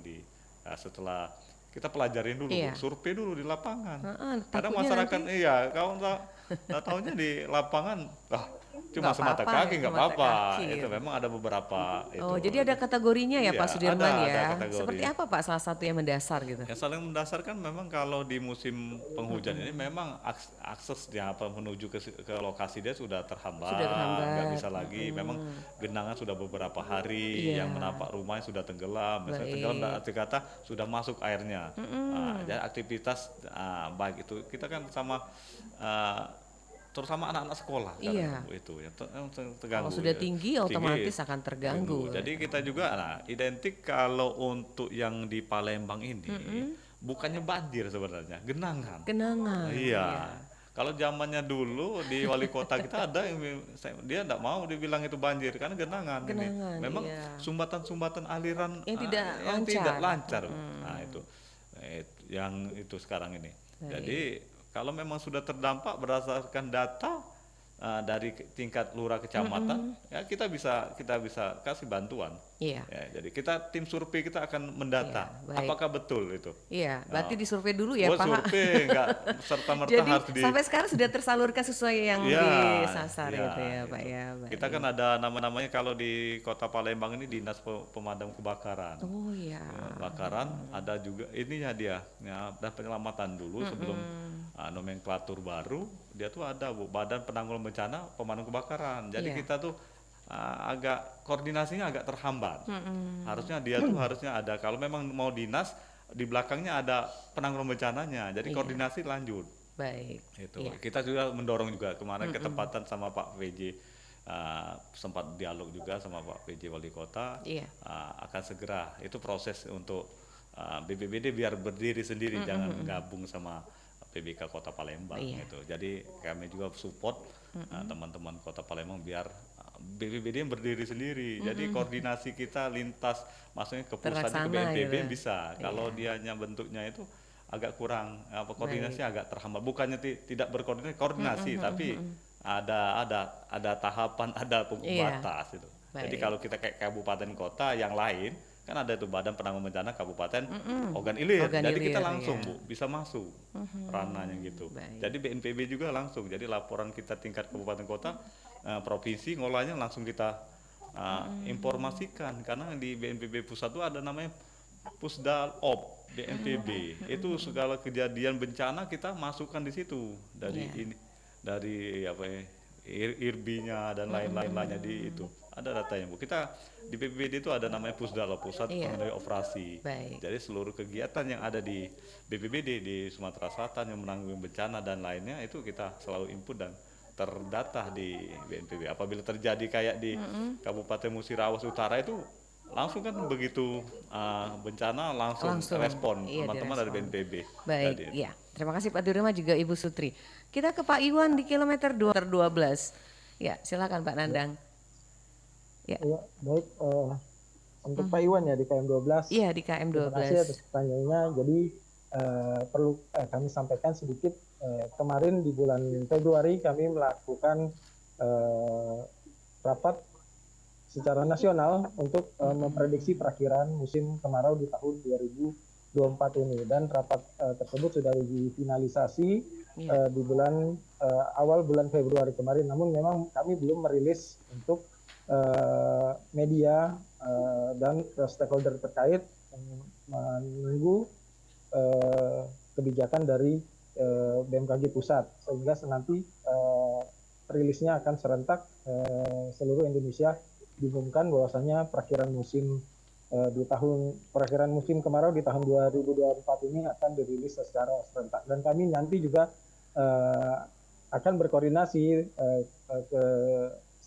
Speaker 3: setelah kita pelajarin dulu,
Speaker 1: Iya.
Speaker 3: survei dulu di lapangan. Kadang
Speaker 1: Takutnya
Speaker 3: masyarakat
Speaker 1: nanti
Speaker 3: kalau nggak tahunya di lapangan, cuma
Speaker 1: nggak
Speaker 3: semata
Speaker 1: apa-apa
Speaker 3: kaki
Speaker 1: ya,
Speaker 3: nggak
Speaker 1: semata
Speaker 3: apa-apa.
Speaker 1: kaki
Speaker 3: Itu
Speaker 1: gitu.
Speaker 3: memang ada beberapa itu.
Speaker 1: Oh, jadi ada kategorinya ya
Speaker 3: Iya,
Speaker 1: Pak Sudirman
Speaker 3: ada
Speaker 1: ya.
Speaker 3: kategori.
Speaker 1: Seperti apa Pak salah satu yang mendasar gitu?
Speaker 3: Yang saling mendasarkan memang kalau di musim penghujan ini memang aksesnya menuju ke lokasi dia sudah terhambat,
Speaker 1: Sudah terhambat.
Speaker 3: nggak bisa lagi. Memang genangan sudah beberapa hari,
Speaker 1: Iya.
Speaker 3: yang menapak rumahnya sudah tenggelam. Misalnya tenggelam arti kata sudah masuk airnya. Jadi aktivitas baik itu kita kan sama terutama anak-anak sekolah
Speaker 1: Iya.
Speaker 3: kan, itu yang terganggu.
Speaker 1: Kalau sudah
Speaker 3: ya.
Speaker 1: tinggi otomatis akan terganggu.
Speaker 3: Jadi kita juga identik kalau untuk yang di Palembang ini bukannya banjir sebenarnya, genangan.
Speaker 1: Genangan.
Speaker 3: Iya. Kalau zamannya dulu di wali kota kita ada yang dia tidak mau dibilang itu banjir karena genangan,
Speaker 1: Genangan,
Speaker 3: ini. Memang
Speaker 1: iya.
Speaker 3: sumbatan-sumbatan aliran
Speaker 1: Yang tidak
Speaker 3: yang
Speaker 1: lancar.
Speaker 3: tidak lancar. Nah, itu yang itu sekarang ini.
Speaker 1: Baik.
Speaker 3: Jadi kalau memang sudah terdampak berdasarkan data dari tingkat lurah kecamatan, ya kita bisa kasih bantuan.
Speaker 1: Iya.
Speaker 3: Ya, jadi tim survei kita akan mendata
Speaker 1: Iya, baik.
Speaker 3: apakah betul itu.
Speaker 1: Iya, berarti disurvei dulu ya
Speaker 3: Buat
Speaker 1: Pak.
Speaker 3: survei nggak serta-merta
Speaker 1: Jadi
Speaker 3: harus
Speaker 1: sampai sekarang sudah tersalurkan sesuai yang
Speaker 3: Ya,
Speaker 1: disasar
Speaker 3: ya,
Speaker 1: gitu ya Pak
Speaker 3: itu.
Speaker 1: ya. Baik.
Speaker 3: Kita kan ada namanya kalau di Kota Palembang ini Dinas Pemadam Kebakaran.
Speaker 1: Oh iya.
Speaker 3: Kebakaran ada juga ininya dia, ya, dan penyelamatan dulu sebelum nomenklatur baru dia tuh ada Badan Penanggulangan Bencana Pemadam Kebakaran. Jadi
Speaker 1: Iya.
Speaker 3: kita tuh agak koordinasinya agak terhambat. Harusnya dia tuh harusnya ada kalau memang mau dinas di belakangnya ada penanggulangan bencananya. Jadi
Speaker 1: Iya.
Speaker 3: koordinasi lanjut.
Speaker 1: Baik.
Speaker 3: Itu
Speaker 1: Iya.
Speaker 3: kita juga mendorong juga kemarin ketepatan sama Pak PJ sempat dialog juga sama Pak PJ Wali Kota.
Speaker 1: Iya.
Speaker 3: Akan segera itu proses untuk BPBD biar berdiri sendiri jangan gabung sama PBK Kota Palembang
Speaker 1: Iya.
Speaker 3: gitu. Jadi kami juga support teman-teman Kota Palembang biar BPBD yang berdiri sendiri. Jadi koordinasi kita lintas maksudnya ke pusat ke
Speaker 1: Terlaksana
Speaker 3: BNPB
Speaker 1: gitu.
Speaker 3: bisa. Kalau dianya bentuknya itu agak kurang koordinasi agak terhambat. Bukannya tidak koordinasi tapi ada tahapan, ada
Speaker 1: Iya.
Speaker 3: batas itu. Jadi
Speaker 1: Baik.
Speaker 3: kalau kita kayak kabupaten kota yang lain kan ada itu Badan Penanggulangan Bencana Kabupaten Ogan Ilir.
Speaker 1: Ogan
Speaker 3: Jadi kita
Speaker 1: Ilir,
Speaker 3: langsung
Speaker 1: ya.
Speaker 3: Bu bisa masuk ranahnya gitu.
Speaker 1: Baik.
Speaker 3: Jadi BNPB juga langsung. Jadi laporan kita tingkat kabupaten kota, provinsi ngolahnya langsung kita informasikan karena di BNPB pusat itu ada namanya Pusdalop BNPB. Itu segala kejadian bencana kita masukkan di situ dari
Speaker 1: Iya.
Speaker 3: dari apa ya IRB-nya dan lain-lainnya di itu. Ada datanya Bu. Kita di BPBD itu ada namanya Pusdalop, Pusat
Speaker 1: Iya.
Speaker 3: Pengendali Operasi.
Speaker 1: Baik.
Speaker 3: Jadi seluruh kegiatan yang ada di BPBD di Sumatera Selatan yang menanggung bencana dan lainnya itu kita selalu input dan terdata di BNPB. Apabila terjadi kayak di Kabupaten Musirawas Utara itu langsung kan begitu bencana langsung respon
Speaker 1: Iya,
Speaker 3: teman-teman dari
Speaker 1: direspon.
Speaker 3: BNPB.
Speaker 1: Baik,
Speaker 3: Jadi,
Speaker 1: ya. Terima kasih Pak Dirma juga Ibu Sutri. Kita ke Pak Iwan di kilometer 12. Ya, silakan Pak Nandang.
Speaker 2: Ya, baik. Untuk Pak Iwan ya di KM12.
Speaker 1: Iya, di KM
Speaker 2: Terima kasih
Speaker 1: 12.
Speaker 2: atas pertanyaannya. Jadi perlu kami sampaikan sedikit. Kemarin di bulan Februari kami melakukan rapat secara nasional untuk memprediksi perakhiran musim kemarau di tahun 2024 ini. Dan rapat tersebut sudah difinalisasi di awal bulan Februari kemarin. Namun memang kami belum merilis untuk media dan stakeholder terkait menunggu kebijakan dari BMKG pusat sehingga nanti rilisnya akan serentak seluruh Indonesia diumumkan bahwasanya perakhiran musim kemarau di tahun 2024 ini akan dirilis secara serentak dan kami nanti juga akan berkoordinasi ke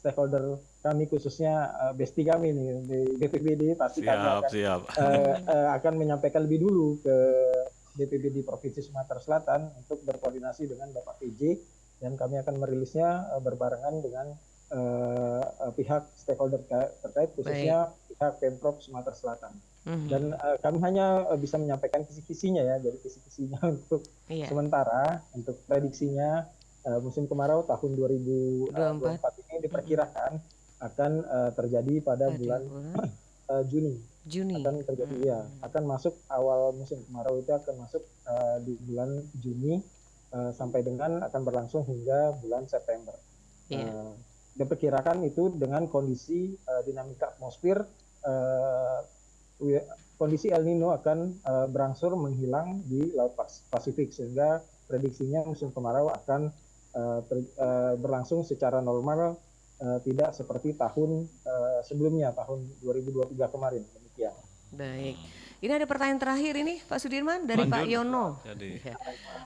Speaker 2: stakeholder kami khususnya bestie kami nih di BPBD pasti kami akan menyampaikan lebih dulu ke BPBD Provinsi Sumatera Selatan untuk berkoordinasi dengan Bapak PJ dan kami akan merilisnya berbarengan dengan pihak stakeholder terkait khususnya pihak Pemprov Sumatera Selatan. Dan kami hanya bisa menyampaikan kisi-kisinya ya, jadi kisi-kisinya untuk sementara untuk prediksinya musim kemarau tahun 2024 ini diperkirakan akan terjadi pada
Speaker 1: Pada
Speaker 2: bulan
Speaker 1: bulan
Speaker 2: Juni.
Speaker 1: Juni.
Speaker 2: Akan terjadi ya, akan masuk awal musim kemarau itu akan masuk di bulan Juni sampai dengan akan berlangsung hingga bulan September.
Speaker 1: Iya.
Speaker 2: Diperkirakan itu dengan kondisi dinamika atmosfer, kondisi El Nino akan berangsur menghilang di Laut Pasifik, sehingga prediksinya musim kemarau akan berlangsung secara normal, tidak seperti tahun sebelumnya, tahun 2023 kemarin. Demikian.
Speaker 1: Baik. Ini ada pertanyaan terakhir ini Pak Sudirman dari Pak
Speaker 3: Lanjut.
Speaker 1: Yono.
Speaker 3: Jadi
Speaker 1: Ya,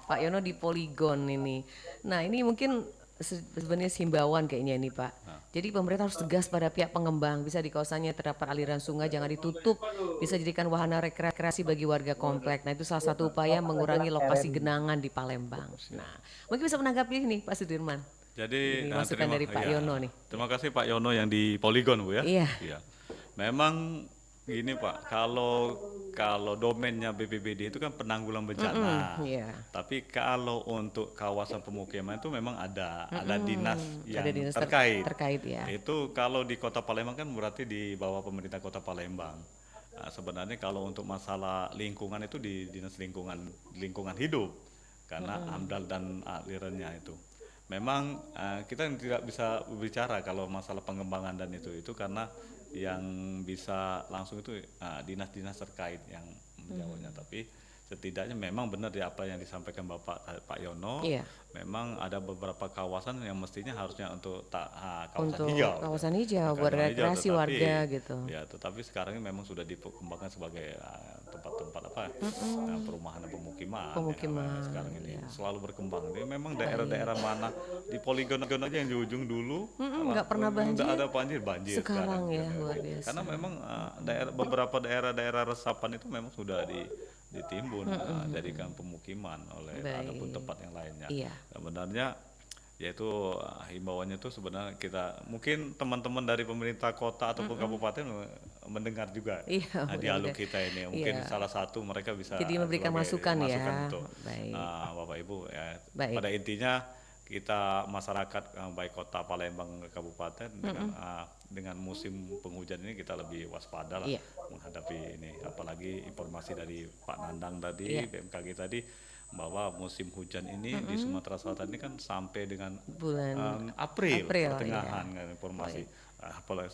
Speaker 1: Pak Yono di Polygon ini. Nah ini mungkin sebenarnya himbauan kayaknya ini Pak. Jadi pemerintah harus tegas pada pihak pengembang. Bisa di kawasannya terdapat aliran sungai jangan ditutup. Bisa jadikan wahana rekreasi bagi warga komplek. Nah itu salah satu upaya mengurangi lokasi genangan di Palembang. Nah mungkin bisa menanggapi ini Pak Sudirman.
Speaker 3: Jadi
Speaker 1: Ini masukan dari Pak Yono nih.
Speaker 3: Terima kasih Pak Yono yang di Polygon Bu ya.
Speaker 1: Iya.
Speaker 3: Iya. Memang gini Pak, kalau domainnya BPBD itu kan penanggulangan bencana.
Speaker 1: Iya.
Speaker 3: Tapi kalau untuk kawasan pemukiman itu memang ada dinas yang
Speaker 1: Ada dinas terkait ya.
Speaker 3: Itu kalau di Kota Palembang kan berarti di bawah pemerintah Kota Palembang. Nah, sebenarnya kalau untuk masalah lingkungan itu di dinas lingkungan hidup karena AMDAL dan alirannya itu. Memang kita tidak bisa berbicara kalau masalah pengembangan dan itu karena yang bisa langsung itu dinas-dinas terkait yang menjawabnya. Tapi setidaknya memang benar ya apa yang disampaikan Pak Yono.
Speaker 1: Iya.
Speaker 3: Memang ada beberapa kawasan yang mestinya harusnya untuk kawasan
Speaker 1: Untuk
Speaker 3: hijau.
Speaker 1: kawasan hijau buat
Speaker 3: Kawasan hijau,
Speaker 1: rekreasi
Speaker 3: tetapi-
Speaker 1: warga gitu.
Speaker 3: Ya, tetapi sekarang ini memang sudah dikembangkan sebagai tempat-tempat perumahan dan pemukiman.
Speaker 1: Pemukiman,
Speaker 3: Yang sekarang ini
Speaker 1: ya.
Speaker 3: selalu berkembang. Jadi memang daerah-daerah mana di Polygon aja yang di ujung dulu
Speaker 1: nggak pernah banjir.
Speaker 3: nggak ada banjir
Speaker 1: Sekarang ya,
Speaker 3: Gitu.
Speaker 1: luar biasa.
Speaker 3: Karena memang beberapa daerah resapan itu memang sudah ditimbun jadikan pemukiman oleh
Speaker 1: Baik.
Speaker 3: ataupun tempat yang lainnya.
Speaker 1: Iya.
Speaker 3: Sebenarnya yaitu himbauannya itu sebenarnya kita mungkin teman-teman dari pemerintah kota ataupun kabupaten mendengar juga
Speaker 1: Iya,
Speaker 3: dialog
Speaker 1: mudah-mudahan.
Speaker 3: kita ini mungkin
Speaker 1: Iya.
Speaker 3: salah satu mereka bisa
Speaker 1: Jadi memberikan
Speaker 3: sebagai
Speaker 1: masukan ya.
Speaker 3: untuk
Speaker 1: Baik.
Speaker 3: Bapak Ibu ya.
Speaker 1: Baik.
Speaker 3: Pada intinya kita masyarakat baik kota Palembang kabupaten dengan musim penghujan ini kita lebih waspada lah
Speaker 1: Iya.
Speaker 3: menghadapi ini, apalagi informasi dari Pak Nandang tadi,
Speaker 1: Iya.
Speaker 3: BMKG tadi bahwa musim hujan ini di Sumatera Selatan ini kan sampai dengan
Speaker 1: Bulan
Speaker 3: April pertengahan
Speaker 1: iya.
Speaker 3: kan informasi. Apalagi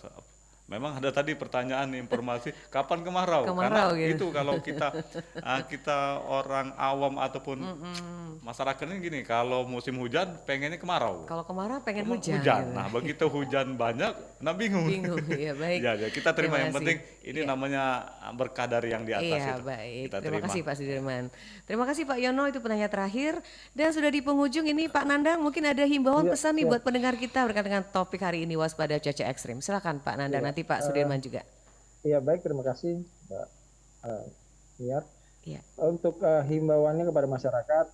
Speaker 3: memang ada tadi pertanyaan informasi kapan kemarau?
Speaker 1: Kemarau,
Speaker 3: Karena
Speaker 1: gitu.
Speaker 3: itu kalau kita orang awam ataupun masyarakat ini gini, kalau musim hujan pengennya kemarau.
Speaker 1: Kalau kemarau pengen hujan. gitu.
Speaker 3: Nah, begitu hujan banyak, nah bingung.
Speaker 1: Bingung, ya baik.
Speaker 3: Ya, kita terima.
Speaker 1: Terima
Speaker 3: Yang penting
Speaker 1: kasih.
Speaker 3: ini
Speaker 1: Iya.
Speaker 3: namanya berkah dari yang di atas
Speaker 1: Iya
Speaker 3: itu.
Speaker 1: baik,
Speaker 3: Kita
Speaker 1: terima
Speaker 3: terima.
Speaker 1: kasih Pak Sudirman. Terima kasih Pak Yono, itu penanya terakhir. Dan sudah di penghujung ini Pak Nandang mungkin ada himbauan
Speaker 2: Iya,
Speaker 1: pesan nih
Speaker 2: iya.
Speaker 1: buat pendengar kita berkaitan dengan topik hari ini waspada cuaca ekstrim. Silakan Pak Nandang,
Speaker 2: Iya,
Speaker 1: nanti Pak Sudirman juga.
Speaker 2: Ya baik, terima kasih Mbak Niar.
Speaker 1: Iya.
Speaker 2: Untuk himbauannya kepada masyarakat,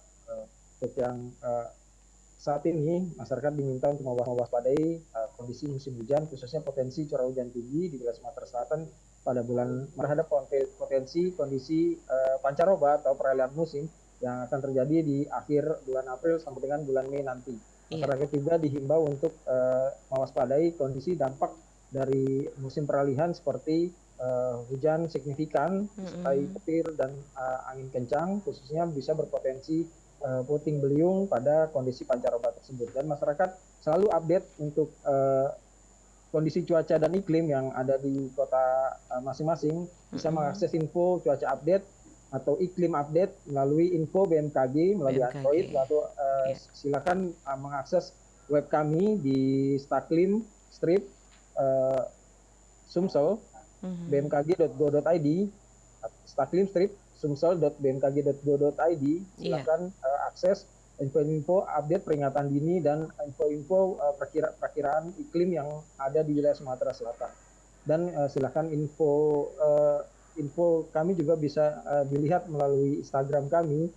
Speaker 2: untuk yang saat ini masyarakat diminta untuk mewaspadai kondisi musim hujan, khususnya potensi curah hujan tinggi di wilayah Sumatera Selatan pada bulan terhadap potensi kondisi pancaroba atau peralihan musim yang akan terjadi di akhir bulan April sampai dengan bulan Mei nanti.
Speaker 1: Iya.
Speaker 2: Masyarakat juga dihimbau untuk mewaspadai kondisi dampak dari musim peralihan seperti hujan signifikan, disertai petir dan angin kencang, khususnya bisa berpotensi puting beliung pada kondisi pancaroba tersebut. Dan masyarakat selalu update untuk kondisi cuaca dan iklim yang ada di kota masing-masing, bisa mengakses info cuaca update atau iklim update melalui info BMKG melalui
Speaker 1: BMKG.
Speaker 2: Android, lalu
Speaker 1: Iya.
Speaker 2: silakan mengakses web kami di Staklim strip Sumsel bmkg.go.id, Staklim strip sumsel.bmkg.go.id. Silakan akses info-info update peringatan dini dan info-info perkiraan iklim yang ada di wilayah Sumatera Selatan. Dan silakan info kami juga bisa dilihat melalui Instagram kami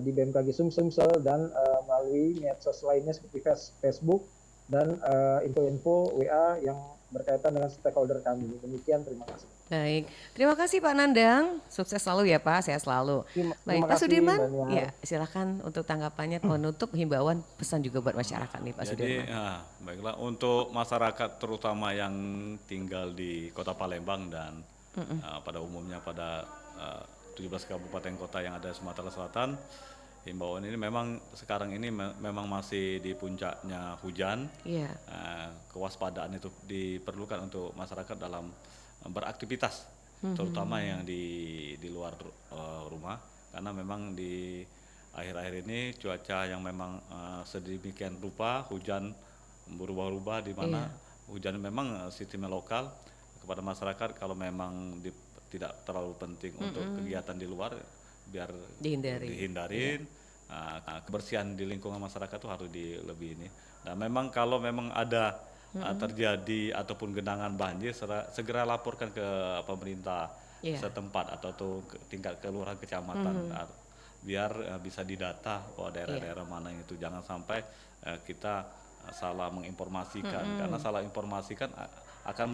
Speaker 2: di BMKG Sumsel dan melalui medsos lainnya seperti Facebook dan info-info WA yang berkaitan dengan stakeholder kami. Demikian, terima kasih.
Speaker 1: Baik, terima kasih Pak Nandang, sukses selalu ya Pak, sehat selalu.
Speaker 2: Terima
Speaker 1: Baik, Pak
Speaker 2: kasih,
Speaker 1: Sudirman,
Speaker 2: Mbak Nia.
Speaker 1: ya silakan untuk tanggapannya menutup himbauan pesan juga buat masyarakat nih Pak
Speaker 3: Jadi,
Speaker 1: Sudirman.
Speaker 3: baiklah untuk masyarakat terutama yang tinggal di Kota Palembang dan pada umumnya pada 17 kabupaten kota yang ada di Sumatera Selatan, himbauan ini memang sekarang ini memang masih di puncaknya hujan.
Speaker 1: Iya,
Speaker 3: Kewaspadaan itu diperlukan untuk masyarakat dalam beraktivitas, terutama yang di luar rumah, karena memang di akhir-akhir ini cuaca yang memang sedemikian rupa, hujan berubah-ubah di mana hujan memang sistemnya lokal. Kepada masyarakat kalau memang tidak terlalu penting untuk kegiatan di luar, biar dihindarin. Kebersihan di lingkungan masyarakat itu harus lebih ini. Nah, memang kalau memang ada terjadi ataupun genangan banjir, segera laporkan ke pemerintah setempat atau ke tingkat kelurahan kecamatan, biar bisa didata daerah-daerah mana itu. Jangan sampai kita salah menginformasikan, karena salah informasikan akan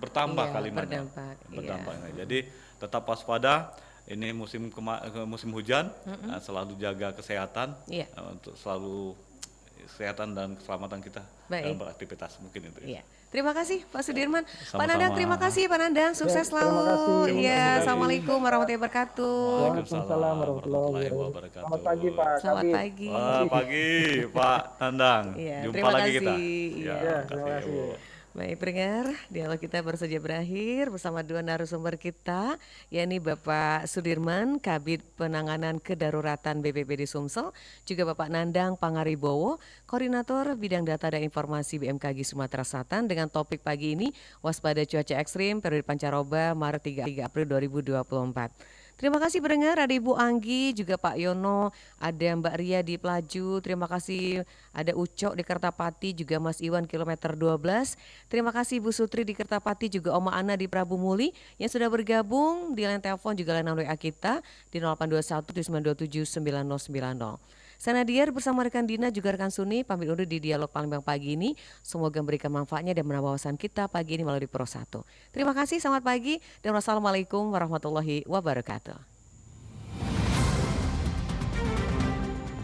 Speaker 3: bertambah kalimatnya, berdampak. Jadi tetap waspada. Ini musim hujan, selalu jaga kesehatan, untuk selalu kesehatan dan keselamatan kita dalam beraktivitas, mungkin itu.
Speaker 1: Iya. Terima kasih Pak Sudirman. Pak
Speaker 3: Sama-sama.
Speaker 1: Nandang, terima kasih Pak Nandang, sukses
Speaker 2: terima
Speaker 1: selalu.
Speaker 2: kasih.
Speaker 1: Iya, assalamualaikum warahmatullahi wabarakatuh.
Speaker 2: Waalaikumsalam warahmatullahi wabarakatuh. Selamat pagi Pak
Speaker 1: Selamat
Speaker 2: Kabit.
Speaker 1: pagi.
Speaker 3: Wah, pagi Pak Nandang.
Speaker 1: Iya,
Speaker 3: Jumpa
Speaker 1: terima
Speaker 3: lagi
Speaker 1: kasih.
Speaker 3: kita.
Speaker 1: Iya.
Speaker 2: Terima kasih.
Speaker 1: Baik pendengar, dialog kita baru saja berakhir bersama dua narasumber kita, yakni Bapak Sudirman, Kabid Penanganan Kedaruratan BPBD Sumsel, juga Bapak Nandang Pangaribowo, Koordinator Bidang Data dan Informasi BMKG Sumatera Selatan, dengan topik pagi ini, waspada cuaca ekstrim periode pancaroba Maret 3 April 2024. Terima kasih pendengar, ada Ibu Anggi, juga Pak Yono, ada Mbak Ria di Pelaju, terima kasih, ada Ucok di Kertapati, juga Mas Iwan kilometer 12. Terima kasih Bu Sutri di Kertapati, juga Oma Ana di Prabu Muli yang sudah bergabung di line telepon juga layanan WA kita di 0821 927 9090. Saya Nadia bersama rekan Dina juga rekan Suni pamit undur di dialog Palembang pagi ini. Semoga memberikan manfaatnya dan menambah wawasan kita pagi ini melalui Pro 1. Terima kasih, selamat pagi dan wassalamualaikum warahmatullahi wabarakatuh.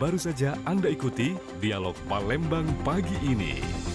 Speaker 6: Baru saja Anda ikuti dialog Palembang pagi ini.